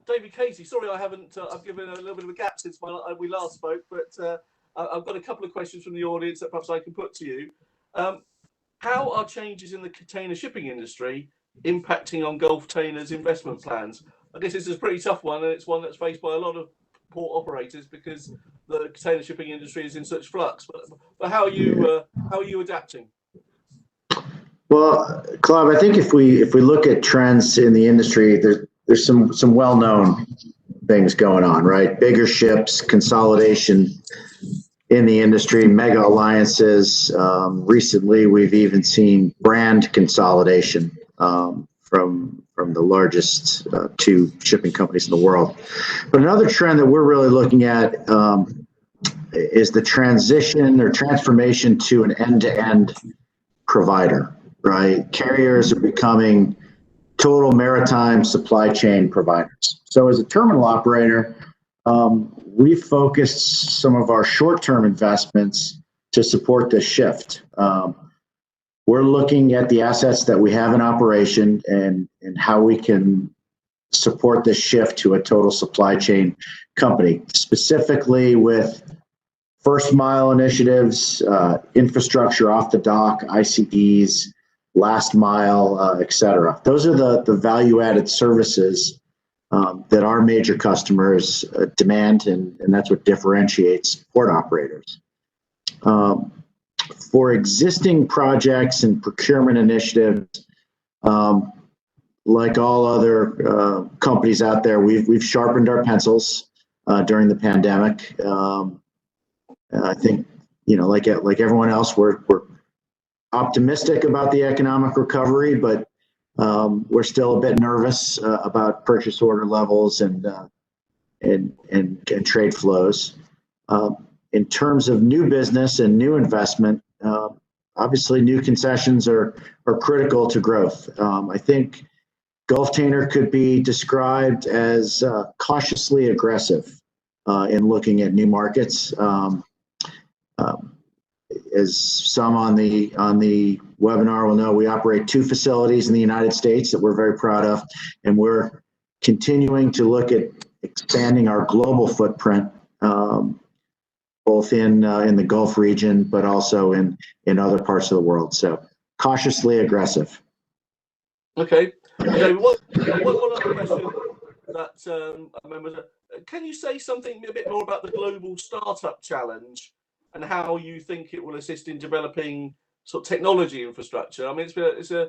David Casey, sorry I haven't. I've given a little bit of a gap since we last spoke, but I've got a couple of questions from the audience that perhaps I can put to you. How are changes in the container shipping industry impacting on Gulftainers' investment plans? I guess this is a pretty tough one, and it's one that's faced by a lot of port operators because the container shipping industry is in such flux. But how are you adapting? Well, Clive, I think if we look at trends in the industry, there's some well-known things going on, right? Bigger ships, consolidation in the industry, mega alliances. Recently, we've even seen brand consolidation from the largest two shipping companies in the world. But another trend that we're really looking at is the transition or transformation to an end-to-end provider, right? Carriers are becoming total maritime supply chain providers. So as a terminal operator, we focused some of our short-term investments to support this shift. we're looking at the assets that we have in operation and how we can support this shift to a total supply chain company, specifically with first mile initiatives, infrastructure off the dock, ICDs, last mile, et cetera. Those are the value-added services that our major customers demand, and that's what differentiates port operators. For existing projects and procurement initiatives, like all other companies out there, we've sharpened our pencils during the pandemic. I think, like everyone else, we're optimistic about the economic recovery, but we're still a bit nervous about purchase order levels and trade flows. In terms of new business and new investment, obviously new concessions are critical to growth. I think Gulftainer could be described as cautiously aggressive in looking at new markets. As some on the webinar will know, we operate 2 facilities in the United States that we're very proud of, and we're continuing to look at expanding our global footprint, both in the Gulf region, but also in other parts of the world. So cautiously aggressive. Okay. Okay. One other question that I remember. Can you say something a bit more about the global startup challenge and how you think it will assist in developing sort of technology infrastructure? I mean, it's an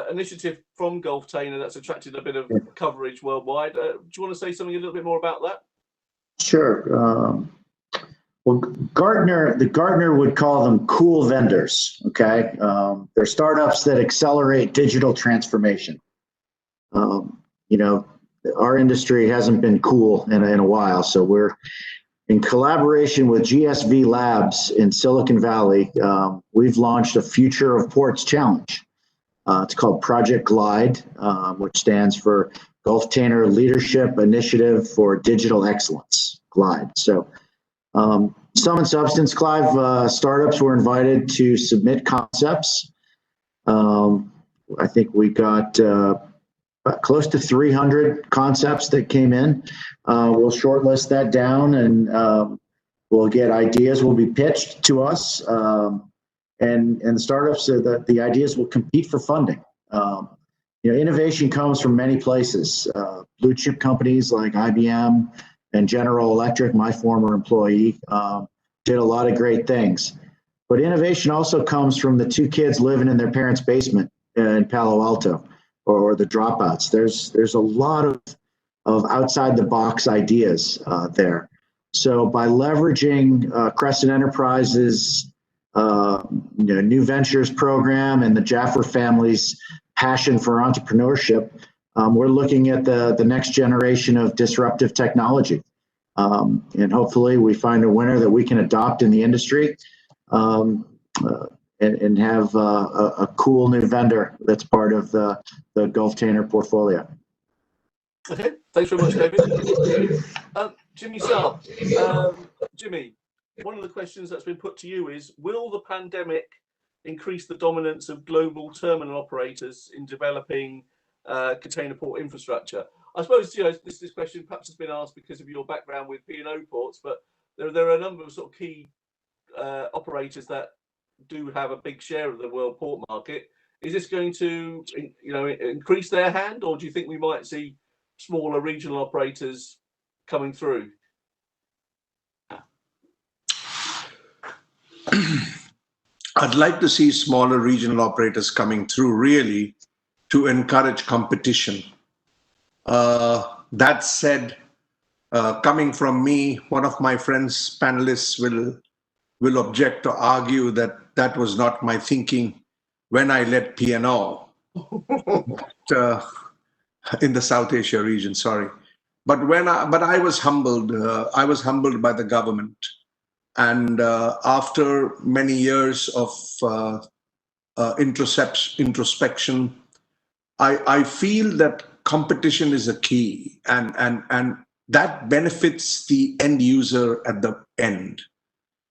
initiative from Gulftainer that's attracted a bit of coverage worldwide. Do you want to say something a little bit more about that? Sure. Well, Gartner would call them cool vendors. Okay, they're startups that accelerate digital transformation. Our industry hasn't been cool in a while, so we're in collaboration with GSV Labs in Silicon Valley. We've launched a Future of Ports Challenge. It's called Project Glide, which stands for Gulftainer Leadership Initiative for Digital Excellence. Glide. So, sum and substance, Clive, startups were invited to submit concepts. I think we got close to 300 concepts that came in. We'll shortlist that down, and we'll get ideas will be pitched to us, and the startups, the ideas will compete for funding. Innovation comes from many places. Blue chip companies like IBM and General Electric, my former employee, did a lot of great things. But innovation also comes from the 2 kids living in their parents' basement in Palo Alto, or the dropouts. There's a lot of outside the box ideas there. So by leveraging Crescent Enterprises, New Ventures program and the Jaffer family's passion for entrepreneurship, we're looking at the next generation of disruptive technology. And hopefully we find a winner that we can adopt in the industry, and have a cool new vendor that's part of the Gulftainer portfolio. Okay, thanks very much, David. Jimmy Saab. Jimmy, one of the questions that's been put to you is, will the pandemic increase the dominance of global terminal operators in developing container port infrastructure? I suppose this question perhaps has been asked because of your background with P&O ports, but there are a number of sort of key operators that do have a big share of the world port market. Is this going to increase their hand, or do you think we might see smaller regional operators coming through? I'd like to see smaller regional operators coming through, really, to encourage competition. That said, coming from me, one of my friends, panelists, will object or argue that that was not my thinking when I led P&O in the South Asia region. Sorry, but I was humbled. I was humbled by the government, and after many years of introspection, I feel that competition is a key, and that benefits the end user at the end.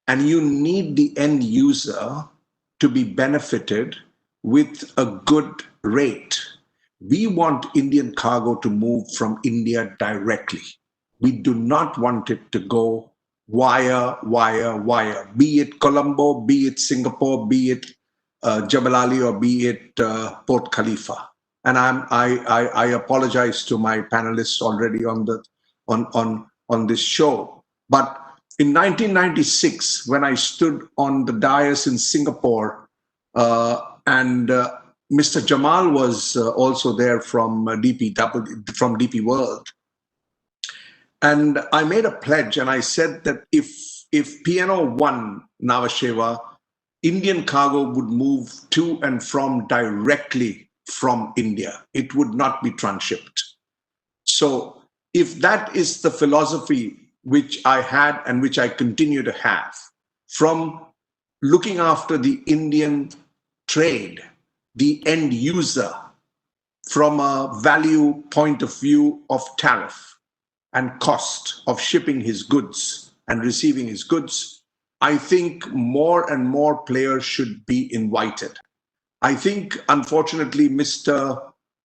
And you need the end user to be benefited with a good rate. We want Indian cargo to move from India directly. We do not want it to go wire, be it Colombo, be it Singapore, be it Jebel Ali, or be it Port Khalifa. And I apologize to my panelists already on this show. But in 1996, when I stood on the dais in Singapore, and Mr. Jamal was also there from DP World, and I made a pledge, and I said that if P&O won Nhava Sheva, Indian cargo would move to and from directly from India. It would not be transshipped. So if that is the philosophy which I had and which I continue to have, from looking after the Indian trade, the end user, from a value point of view of tariff and cost of shipping his goods and receiving his goods, I think more and more players should be invited. I think, unfortunately, Mr.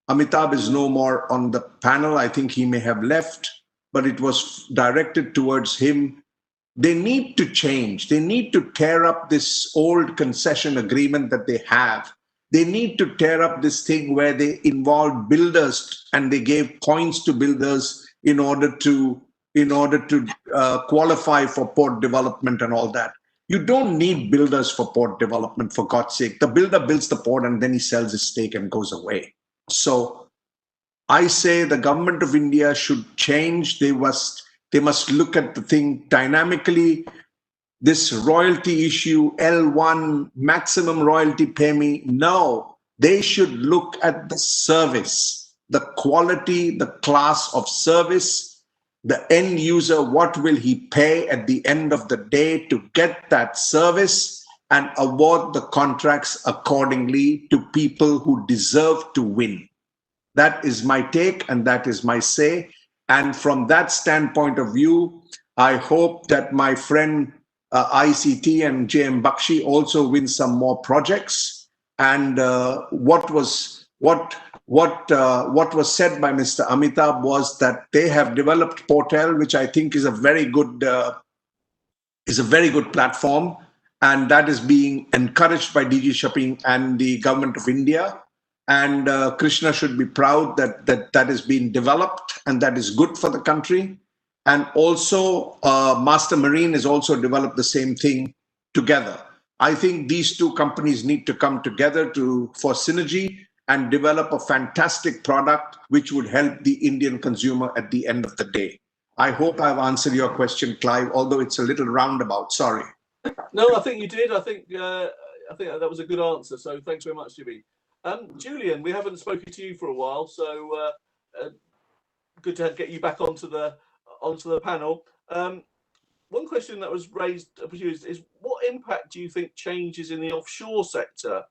Amitabh is no more on the panel. I think he may have left, but it was directed towards him. They need to change. They need to tear up this old concession agreement that they have. They need to tear up this thing where they involved builders and they gave points to builders in order to qualify for port development and all that. You don't need builders for port development, for God's sake. The builder builds the port and then he sells his stake and goes away. So I say the government of India should change. They must look at the thing dynamically. This royalty issue, L1, maximum royalty pay me. No, they should look at the service, the quality, the class of service, the end user, what will he pay at the end of the day to get that service, and award the contracts accordingly to people who deserve to win. That is my take and that is my say. And from that standpoint of view, I hope that my friend ICT and JM Bakshi also win some more projects. And what was said by Mr. Amitabh was that they have developed Portal, which I think is a very good platform, and that is being encouraged by DG Shipping and the government of India. And Krishna should be proud that is being developed and that is good for the country. And also Master Marine has also developed the same thing together. I think these two companies need to come together for synergy and develop a fantastic product which would help the Indian consumer at the end of the day. I hope I've answered your question, Clive, although it's a little roundabout. Sorry. No, I think you did. I think that was a good answer. So thanks very much, Jimmy. Julian, we haven't spoken to you for a while, so good to get you back onto the panel. One question that was raised is what impact do you think changes in the offshore sector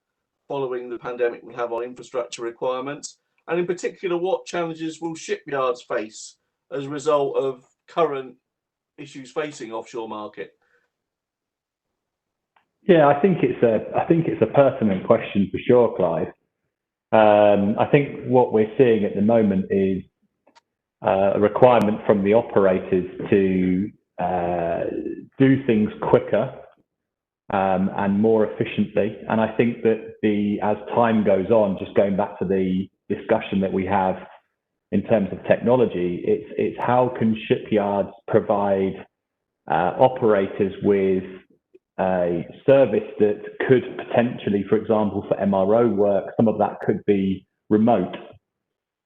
following the pandemic will have on infrastructure requirements, and in particular, what challenges will shipyards face as a result of current issues facing offshore market? Yeah, I think it's a pertinent question for sure, Clive. I think what we're seeing at the moment is a requirement from the operators to do things quicker and more efficiently. And I think that as time goes on, just going back to the discussion that we have in terms of technology, it's how can shipyards provide operators with a service that could potentially, for example, for MRO work, some of that could be remote.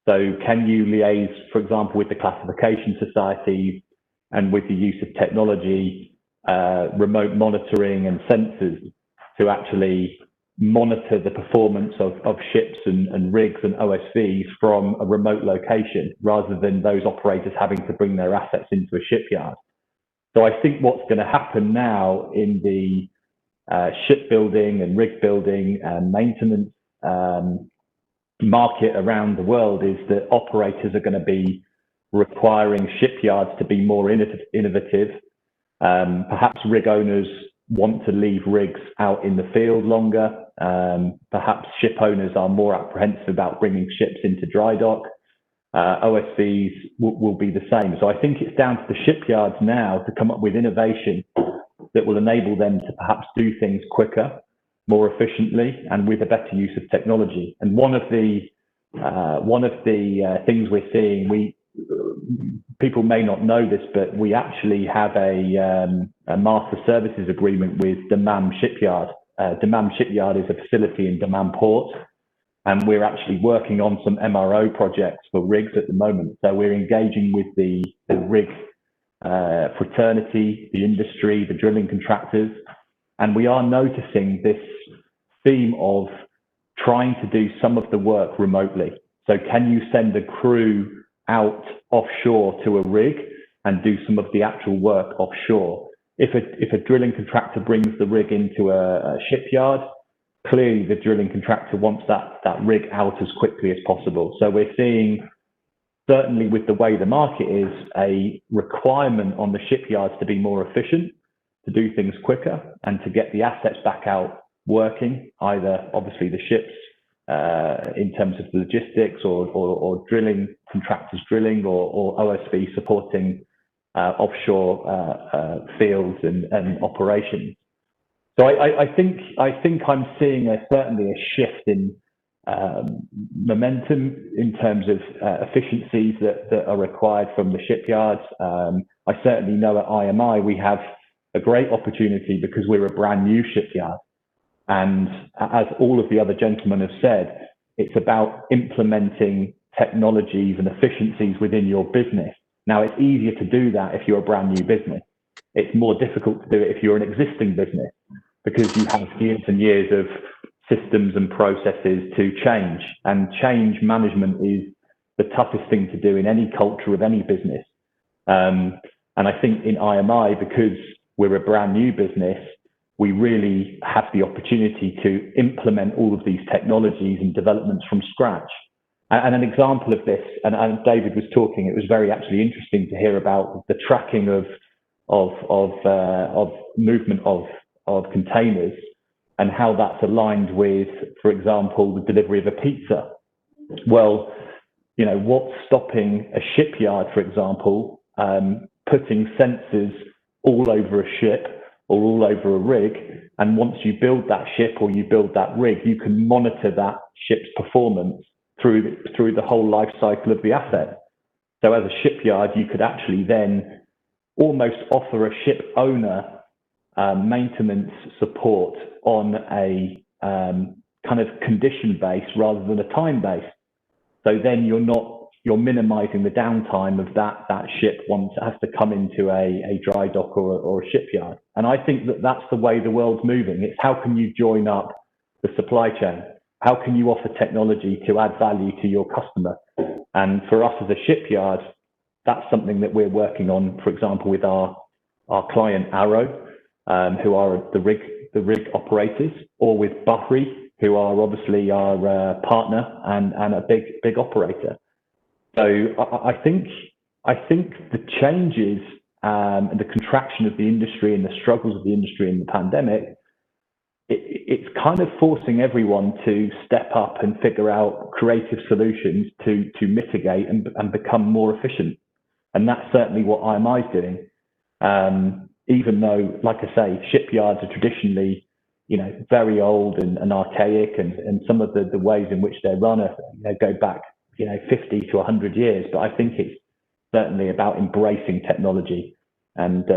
So can you liaise, for example, with the classification society and with the use of technology, remote monitoring and sensors to actually monitor the performance of ships and rigs and OSVs from a remote location, rather than those operators having to bring their assets into a shipyard. So I think what's going to happen now in the shipbuilding and rig building and maintenance market around the world is that operators are going to be requiring shipyards to be more innovative. Perhaps rig owners want to leave rigs out in the field longer. Perhaps ship owners are more apprehensive about bringing ships into dry dock. OSVs will be the same. So I think it's down to the shipyards now to come up with innovation that will enable them to perhaps do things quicker, more efficiently, and with a better use of technology. And one of the things we're seeing, people may not know this, but we actually have a master services agreement with Dhabi Shipyard. Dhabi Shipyard is a facility in Dhabi Ports, and we're actually working on some MRO projects for rigs at the moment. So we're engaging with the rig fraternity, the industry, the drilling contractors, and we are noticing this theme of trying to do some of the work remotely. So can you send a crew out offshore to a rig and do some of the actual work offshore? If a drilling contractor brings the rig into a shipyard, clearly the drilling contractor wants that rig out as quickly as possible. So we're seeing, certainly with the way the market is, a requirement on the shipyards to be more efficient, to do things quicker, and to get the assets back out working, either obviously the ships in terms of logistics or drilling contractors drilling, or OSV supporting offshore fields and operations. So I think I'm seeing certainly a shift in momentum in terms of efficiencies that are required from the shipyards. I certainly know at IMI we have a great opportunity because we're a brand new shipyard. And as all of the other gentlemen have said, it's about implementing technologies and efficiencies within your business. Now, it's easier to do that if you're a brand new business. It's more difficult to do it if you're an existing business, because you have years and years of systems and processes to change. And change management is the toughest thing to do in any culture of any business. And I think in IMI, because we're a brand new business, we really have the opportunity to implement all of these technologies and developments from scratch. And an example of this, and David was talking, it was very actually interesting to hear about the tracking of movement of containers and how that's aligned with, for example, the delivery of a pizza. Well, you know, what's stopping a shipyard, for example, putting sensors all over a ship or all over a rig, and once you build that ship or you build that rig, you can monitor that ship's performance through the whole life cycle of the asset. So as a shipyard, you could actually then almost offer a ship owner maintenance support on a kind of condition base rather than a time base. So then you're minimizing the downtime of that ship once it has to come into a dry dock or a shipyard. And I think that's the way the world's moving. It's how can you join up the supply chain? How can you offer technology to add value to your customer? And for us as a shipyard, that's something that we're working on, for example, with our client Arrow, who are the rig operators, or with Bahri, who are obviously our partner and a big operator. So I think the changes and the contraction of the industry and the struggles of the industry in the pandemic, it's kind of forcing everyone to step up and figure out creative solutions to mitigate and become more efficient. And that's certainly what IMI is doing. Even though, like I say, shipyards are traditionally, you know, very old and archaic, and some of the ways in which they're run go back, 50 to 100 years. But I think it's certainly about embracing technology and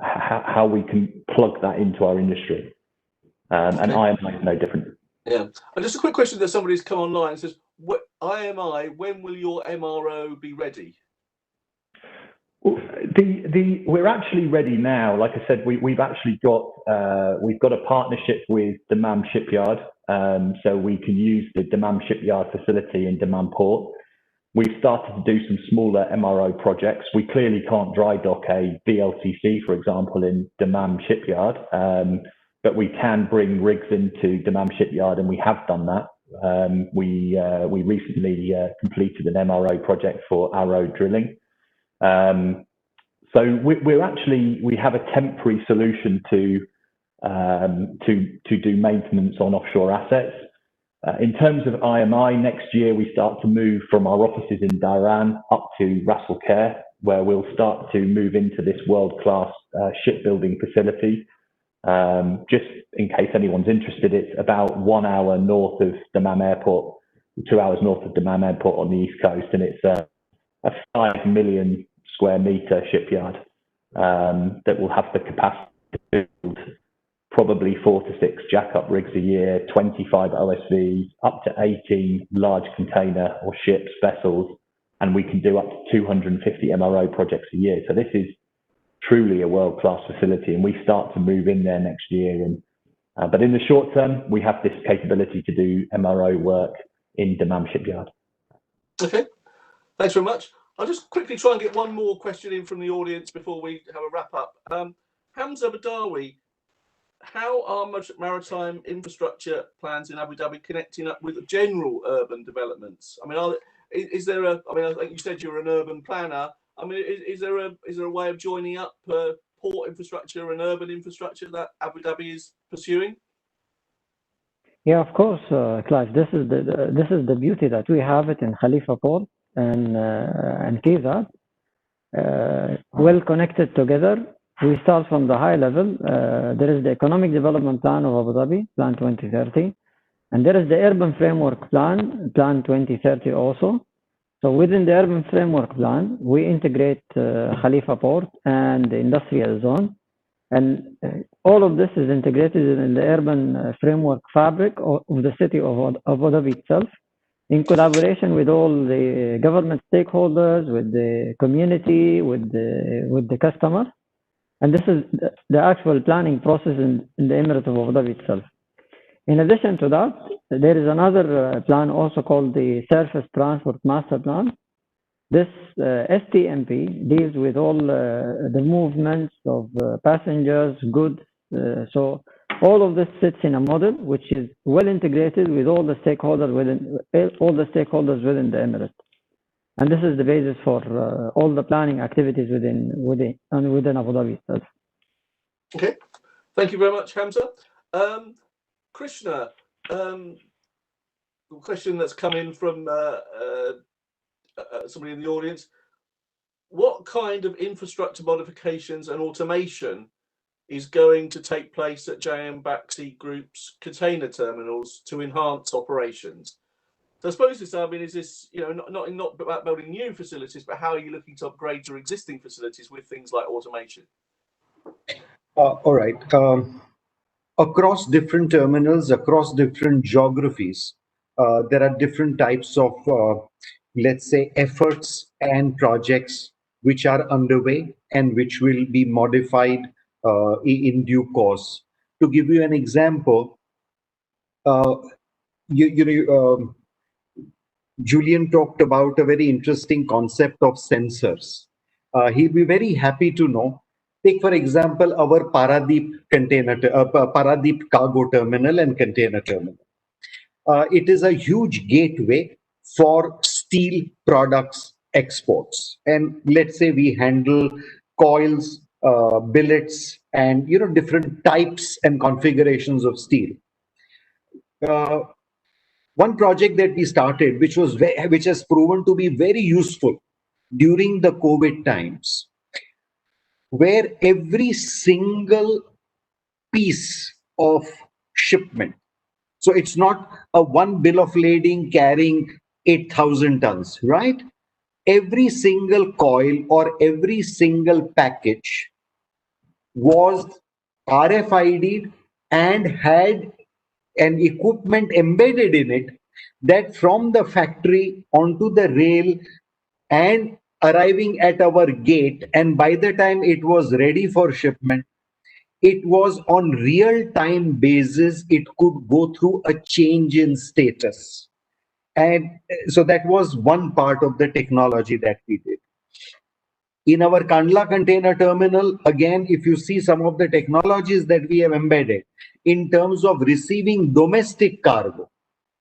how we can plug that into our industry. And IMI is no different. Yeah. And just a quick question that somebody's come online and says, IMI, when will your MRO be ready? We're actually ready now. Like I said, we've actually got a partnership with Dhabi Shipyard, so we can use the Dhabi Shipyard facility in Dhabi Port. We've started to do some smaller MRO projects. We clearly can't dry dock a VLCC, for example, in Dhabi Shipyard, but we can bring rigs into Dhabi Shipyard, and we have done that. We recently completed an MRO project for Arrow Drilling. So we have a temporary solution to to do maintenance on offshore assets. In terms of IMI, next year we start to move from our offices in Dhahran up to Ras Al Khair, where we'll start to move into this world-class shipbuilding facility. Just in case anyone's interested, it's about 1 hour north of Dammam Airport, 2 hours north of Dammam Airport on the east coast, and it's a 5 million square metre shipyard that will have the capacity to build probably 4 to 6 jack-up rigs a year, 25 OSVs, up to 18 large container or ships, vessels, and we can do up to 250 MRO projects a year. So this is truly a world-class facility, and we start to move in there next year. And but in the short term, we have this capability to do MRO work in Dammam Shipyard. Okay, thanks very much. I'll just quickly try and get one more question in from the audience before we have a wrap up. Hamza Badawi, how are maritime infrastructure plans in Abu Dhabi connecting up with general urban developments? I mean, is there a? I mean, I think you said you're an urban planner. I mean, is there a way of joining up port infrastructure and urban infrastructure that Abu Dhabi is pursuing? Yeah, of course, Clive. This is the beauty that we have it in Khalifa Port and KEZAD, well connected together. We start from the high level. There is the Economic Development Plan of Abu Dhabi, Plan 2030, and there is the Urban Framework Plan, Plan 2030 also. So within the Urban Framework Plan, we integrate Khalifa Port and the industrial zone, and all of this is integrated in the urban framework fabric of the city of Abu Dhabi itself, in collaboration with all the government stakeholders, with the community, with the customers. And this is the actual planning process in the Emirate of Abu Dhabi itself. In addition to that, there is another plan also called the Surface Transport Master Plan. This STMP deals with all the movements of passengers, goods. So all of this sits in a model which is well integrated with all the stakeholders within the Emirate. And this is the basis for all the planning activities within Abu Dhabi itself. Okay, thank you very much, Hamza. Krishna, a question that's come in from somebody in the audience. What kind of infrastructure modifications and automation is going to take place at JM Baxi Group's container terminals to enhance operations? So I suppose this, I mean, is this, you know, not about building new facilities, but how are you looking to upgrade your existing facilities with things like automation? All right. Across different terminals, across different geographies, there are different types of, let's say, efforts and projects which are underway and which will be modified in due course. To give you an example, Julian talked about a very interesting concept of sensors. He'll be very happy to know. Take, for example, our Paradeep cargo terminal and container terminal. It is a huge gateway for steel products exports. And let's say we handle coils, billets, and different types and configurations of steel. One project that we started, which has proven to be very useful during the COVID times, where every single piece of shipment, so it's not a one bill of lading carrying 8,000 tons, right? Every single coil or every single package was RFID and had an equipment embedded in it that from the factory onto the rail and arriving at our gate, and by the time it was ready for shipment, it was on real-time basis. It could go through a change in status. And so that was one part of the technology that we did. In our Kandla container terminal, again, if you see some of the technologies that we have embedded in terms of receiving domestic cargo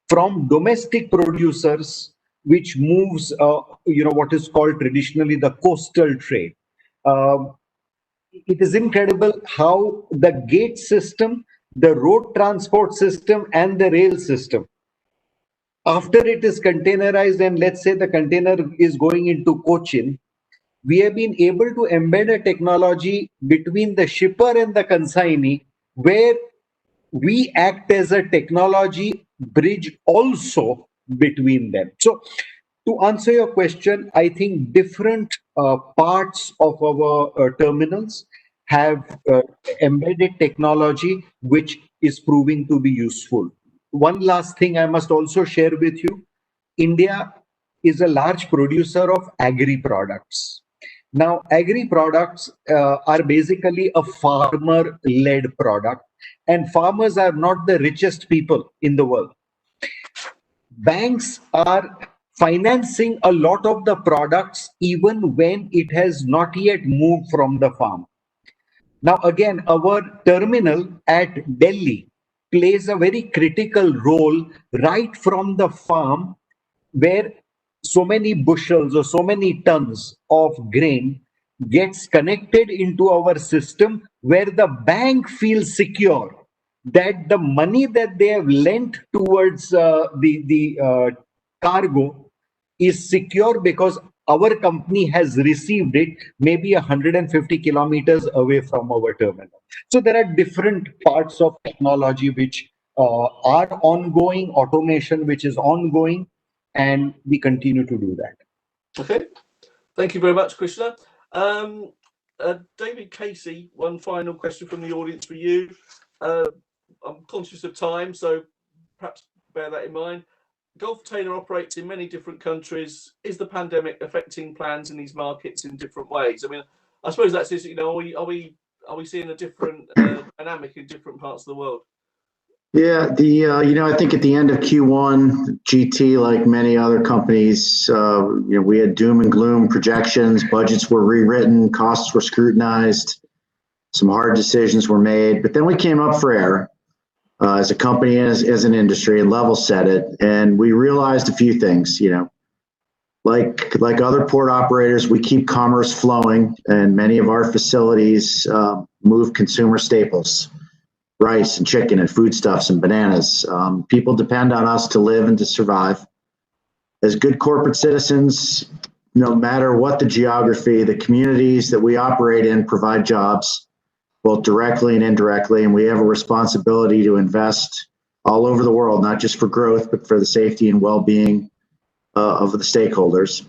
from domestic producers, which moves, what is called traditionally the coastal trade. it is incredible how the gate system, the road transport system, and the rail system, after it is containerized, and let's say the container is going into Cochin, we have been able to embed a technology between the shipper and the consignee, where we act as a technology bridge also between them. So to answer your question, I think different parts of our terminals have embedded technology which is proving to be useful. One last thing I must also share with you. India is a large producer of agri products. Now, agri products are basically a farmer-led product, and farmers are not the richest people in the world. Banks are financing a lot of the products even when it has not yet moved from the farm. Now, again, our terminal at Delhi plays a very critical role right from the farm, where so many bushels or so many tons of grain gets connected into our system, where the bank feels secure that the money that they have lent towards the cargo is secure because our company has received it maybe 150 kilometers away from our terminal. So there are different parts of technology which are ongoing, automation which is ongoing, and we continue to do that. Okay, thank you very much, Krishna. David Casey, one final question from the audience for you. I'm conscious of time, so perhaps bear that in mind. Gulftainer operates in many different countries. Is the pandemic affecting plans in these markets in different ways? I mean, I suppose that's just, you know, are we seeing a different dynamic in different parts of the world? Yeah, I think at the end of Q1, GT, like many other companies, we had doom and gloom projections, budgets were rewritten, costs were scrutinized, some hard decisions were made, but then we came up for air as a company, as an industry, and level set it, and we realized a few things. Like other port operators, we keep commerce flowing, and many of our facilities move consumer staples, rice and chicken and foodstuffs and bananas. People depend on us to live and to survive. As good corporate citizens, no matter what the geography, the communities that we operate in provide jobs, both directly and indirectly, and we have a responsibility to invest all over the world, not just for growth, but for the safety and well-being of the stakeholders.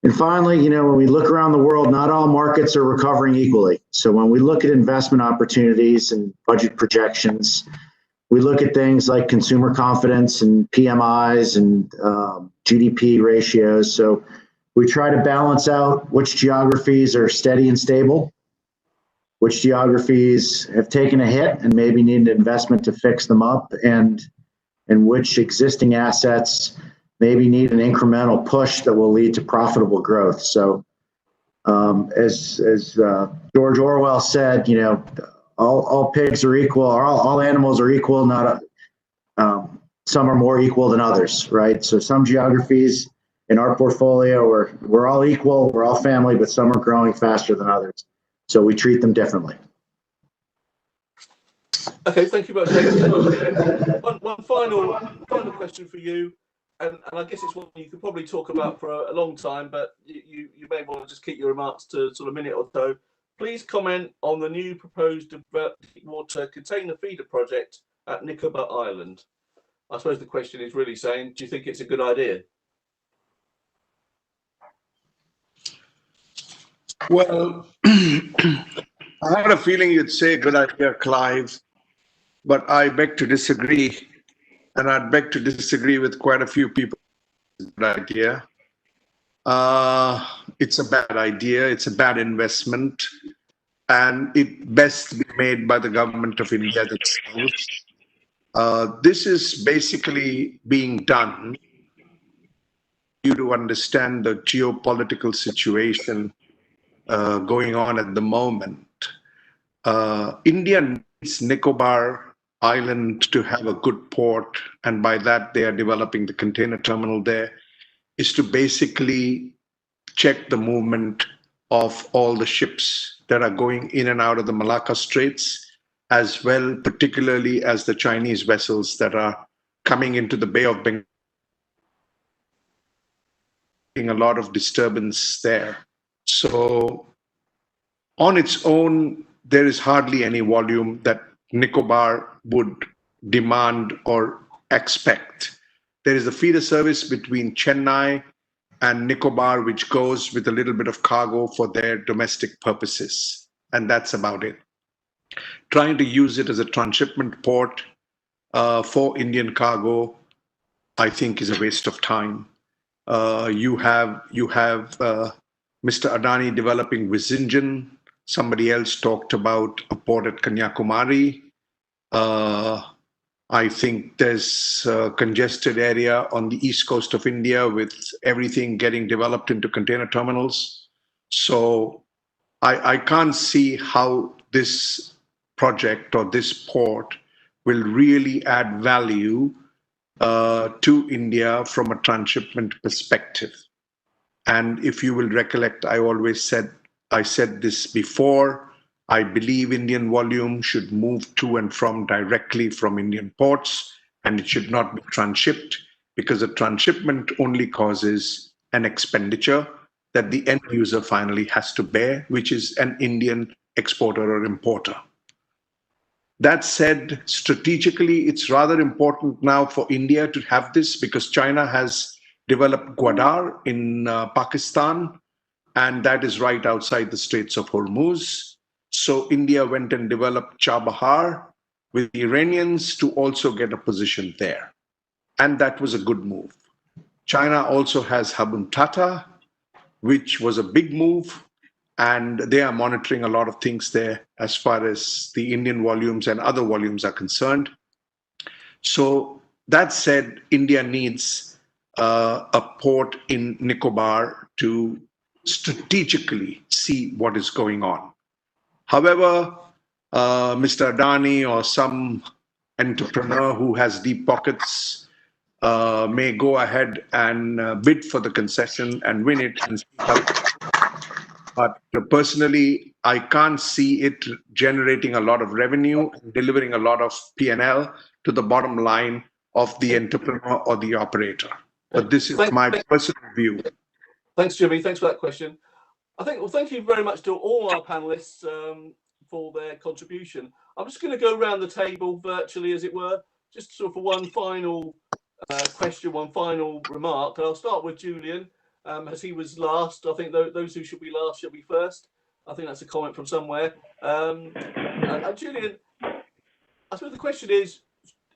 And finally, when we look around the world, not all markets are recovering equally. So when we look at investment opportunities and budget projections, we look at things like consumer confidence and PMIs and GDP ratios. So we try to balance out which geographies are steady and stable, which geographies have taken a hit and maybe need an investment to fix them up, and which existing assets maybe need an incremental push that will lead to profitable growth. So as George Orwell said, all pigs are equal, or all animals are equal, not some are more equal than others, right? So some geographies in our portfolio, we're all equal, we're all family, but some are growing faster than others. So we treat them differently. Okay, thank you very much. One final question for you, and I guess it's one you could probably talk about for a long time, but you may want to just keep your remarks to sort of a minute or so. Please comment on the new proposed water container feeder project at Nicobar Island. I suppose the question is really saying, do you think it's a good idea? Well, I had a feeling you'd say good idea, Clive, but I beg to disagree. And I'd beg to disagree with quite a few people. Good idea. It's a bad idea. It's a bad investment. And it best be made by the government of India themselves. This is basically being done for you to understand the geopolitical situation going on at the moment. India needs Nicobar Island to have a good port, and by that they are developing the container terminal there, is to basically check the movement of all the ships that are going in and out of the Malacca Straits, as well, particularly as the Chinese vessels that are coming into the Bay of Bengal. A lot of disturbance there. So on its own, there is hardly any volume that Nicobar would demand or expect. There is a feeder service between Chennai and Nicobar, which goes with a little bit of cargo for their domestic purposes. And that's about it. Trying to use it as a transshipment port for Indian cargo, I think, is a waste of time. You have Mr. Adani developing Visinjan. Somebody else talked about a port at Kanyakumari. I think there's a congested area on the east coast of India with everything getting developed into container terminals. So I can't see how this project or this port will really add value to India from a transshipment perspective. And if you will recollect, I said this before, I believe Indian volume should move to and from directly from Indian ports, and it should not be transshipped, because a transshipment only causes an expenditure that the end user finally has to bear, which is an Indian exporter or importer. That said, strategically, it's rather important now for India to have this, because China has developed Gwadar in Pakistan, and that is right outside the Straits of Hormuz. So India went and developed Chabahar with the Iranians to also get a position there. And that was a good move. China also has Habun Tata, which was a big move. And they are monitoring a lot of things there as far as the Indian volumes and other volumes are concerned. So that said, India needs a port in Nicobar to strategically see what is going on. However, Mr. Adani or some entrepreneur who has deep pockets may go ahead and bid for the concession and win it and see how. But personally, I can't see it generating a lot of revenue and delivering a lot of P&L to the bottom line of the entrepreneur or the operator. But this is my personal view. Thanks, Jimmy. Thanks for that question. Well, thank you very much to all our panelists for their contribution. I'm just going to go around the table virtually, as it were, just sort of for one final question, one final remark. And I'll start with Julian, as he was last. I think those who should be last should be first. I think that's a comment from somewhere. Julian, I suppose the question is,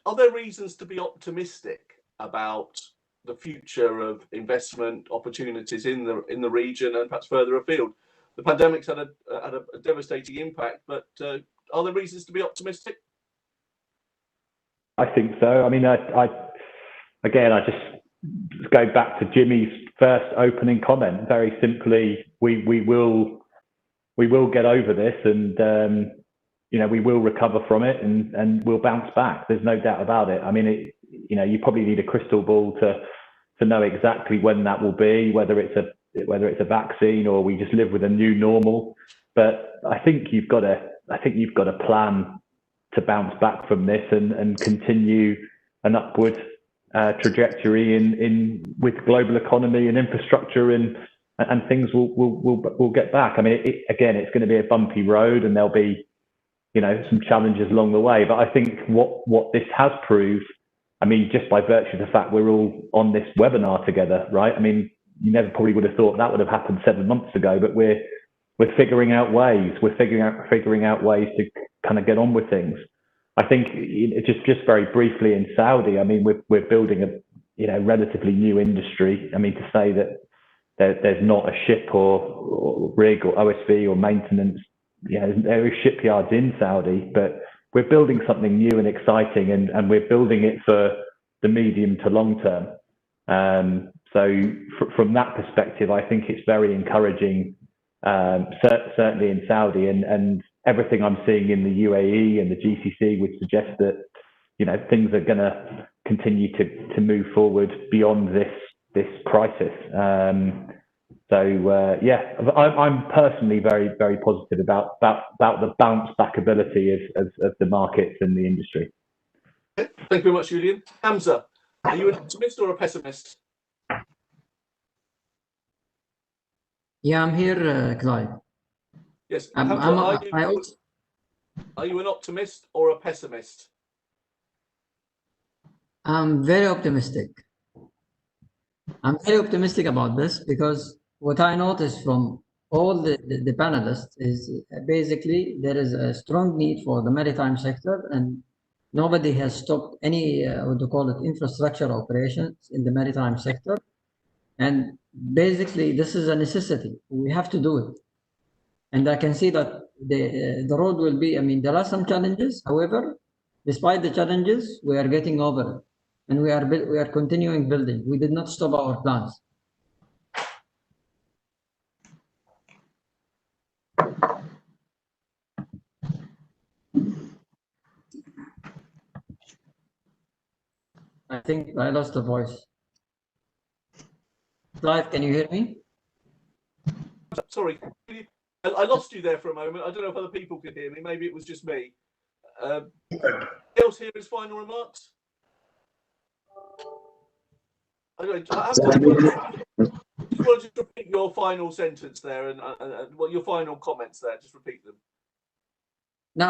are there reasons to be optimistic about the future of investment opportunities in the region and perhaps further afield? The pandemic's had a devastating impact, but are there reasons to be optimistic? I think so. I mean, I just go back to Jimmy's first opening comment. Very simply, we will get over this, and we will recover from it, and we'll bounce back. There's no doubt about it. I mean, you probably need a crystal ball to know exactly when that will be, whether it's a vaccine or we just live with a new normal. But I think you've got a plan to bounce back from this and continue an upward trajectory in with global economy and infrastructure, and things will get back. I mean, it's going to be a bumpy road, and there'll be some challenges along the way. But I think what this has proved, I mean, just by virtue of the fact we're all on this webinar together, right? I mean, you never probably would have thought that would have happened 7 months ago, but we're figuring out ways. We're figuring out ways to kind of get on with things. I think just very briefly in Saudi, I mean, we're building a relatively new industry. I mean, to say that there's not a ship or rig or OSV or maintenance, there is shipyards in Saudi, but we're building something new and exciting, and we're building it for the medium to long term. So from that perspective, I think it's very encouraging, certainly in Saudi, and everything I'm seeing in the UAE and the GCC would suggest that things are going to continue to move forward beyond this crisis. So yeah, I'm personally very positive about the bounce back ability of the markets and the industry. Thank you very much, Julian. Hamza, are you an optimist or a pessimist? Yeah, I'm here, Clive. Yes, Hamza, are you an optimist or a pessimist? I'm very optimistic. I'm very optimistic about this because what I noticed from all the panelists is basically there is a strong need for the maritime sector, and nobody has stopped any, what do you call it, infrastructure operations in the maritime sector. And basically, this is a necessity. We have to do it. And I can see that the road will be, I mean, there are some challenges. However, despite the challenges, we are getting over it. And we are continuing building. We did not stop our plans. I think I lost the voice. Clive, can you hear me? Sorry, I lost you there for a moment. I don't know if other people could hear me. Maybe it was just me. Else here is final remarks? I just want to repeat your final sentence there and your final comments there. Just repeat them. No,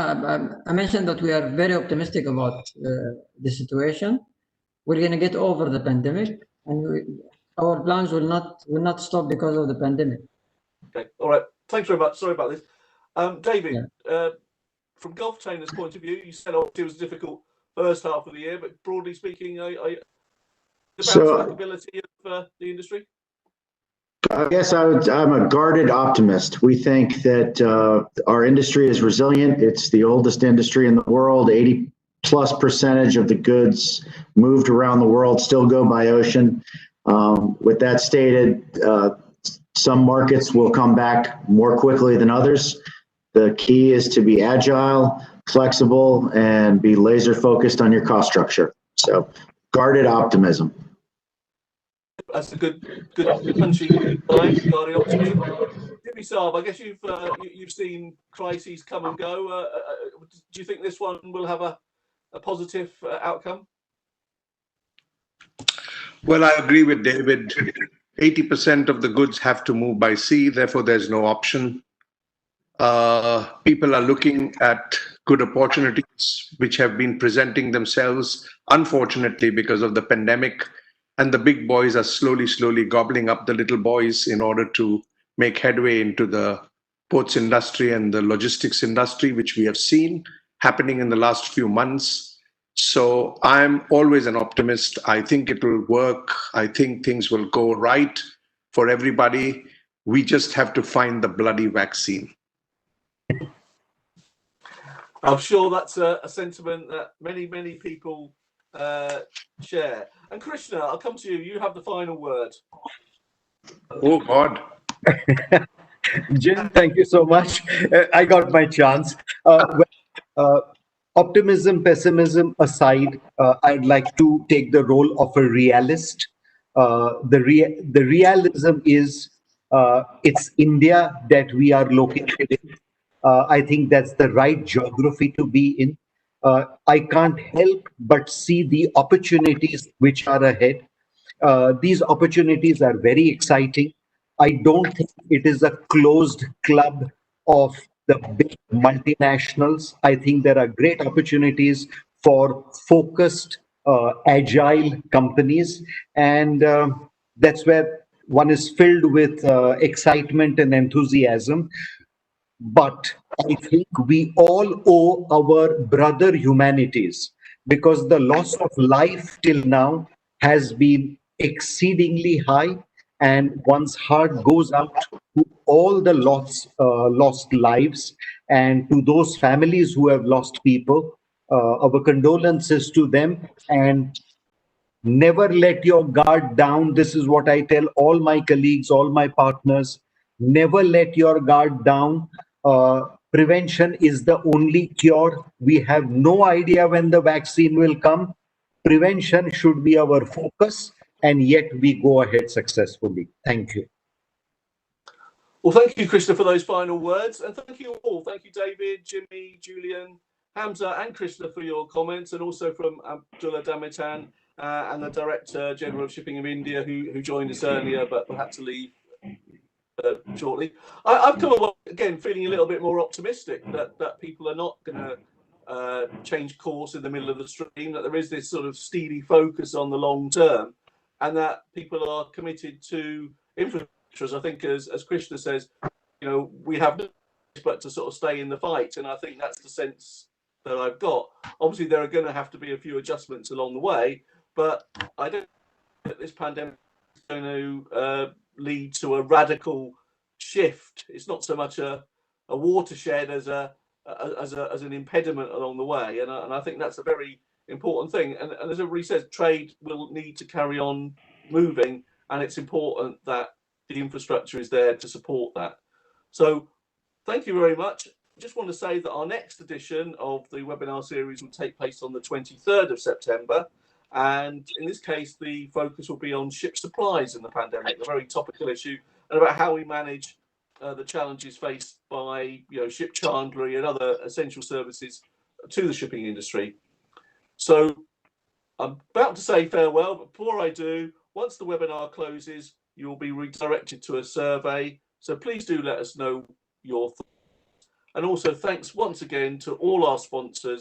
I mentioned that we are very optimistic about the situation. We're going to get over the pandemic, and our plans will not stop because of the pandemic. Okay, all right. Thanks very much. Sorry about this. David, from Gulftainer's point of view, you said it was a difficult first half of the year, but broadly speaking, the ability of the industry? I guess I'm a guarded optimist. We think that our industry is resilient. It's the oldest industry in the world. 80+% of the goods moved around the world still go by ocean. With that stated, some markets will come back more quickly than others. The key is to be agile, flexible, and be laser focused on your cost structure. So guarded optimism. That's a good punchy line, guarded optimism. Jimmy Saab, I guess you've seen crises come and go. Do you think this one will have a positive outcome? Well, I agree with David. 80% of the goods have to move by sea, therefore there's no option. People are looking at good opportunities which have been presenting themselves, unfortunately, because of the pandemic. And the big boys are slowly gobbling up the little boys in order to make headway into the ports industry and the logistics industry, which we have seen happening in the last few months. So I'm always an optimist. I think it will work. I think things will go right for everybody. We just have to find the bloody vaccine. I'm sure that's a sentiment that many people share. And Krishna, I'll come to you. You have the final word. Oh God. Jim, thank you so much. I got my chance. Optimism, pessimism aside, I'd like to take the role of a realist. The realism is it's India that we are located in. I think that's the right geography to be in. I can't help but see the opportunities which are ahead. These opportunities are very exciting. I don't think it is a closed club of the big multinationals. I think there are great opportunities for focused, agile companies. And that's where one is filled with excitement and enthusiasm. But I think we all owe our brother humanities, because the loss of life till now has been exceedingly high, and one's heart goes out to all the lost lives, and to those families who have lost people. Our condolences to them, and never let your guard down. This is what I tell all my colleagues, all my partners. Never let your guard down. Prevention is the only cure. We have no idea when the vaccine will come. Prevention should be our focus, and yet we go ahead successfully. Thank you. Well, thank you, Krishna, for those final words. And thank you all. Thank you, David, Jimmy, Julian, Hamza, and Krishna for your comments, and also from Abdullah Damitan and the Director General of Shipping of India, who joined us earlier but had to leave shortly. I've come away, again, feeling a little bit more optimistic that people are not going to change course in the middle of the stream, that there is this sort of steely focus on the long term, and that people are committed to infrastructure. I think, as Krishna says, we have no choice but to sort of stay in the fight, and I think that's the sense that I've got. Obviously, there are going to have to be a few adjustments along the way, but I don't think that this pandemic is going to lead to a radical shift. It's not so much a watershed as an impediment along the way, and I think that's a very important thing. And as everybody says, trade will need to carry on moving, and it's important that the infrastructure is there to support that. So thank you very much. I just want to say that our next edition of the webinar series will take place on the 23rd of September. And in this case, the focus will be on ship supplies in the pandemic, a very topical issue, and about how we manage the challenges faced by ship chandlery and other essential services to the shipping industry. So I'm about to say farewell, but before I do, once the webinar closes, you will be redirected to a survey. So please do let us know your thoughts. And also thanks once again to all our sponsors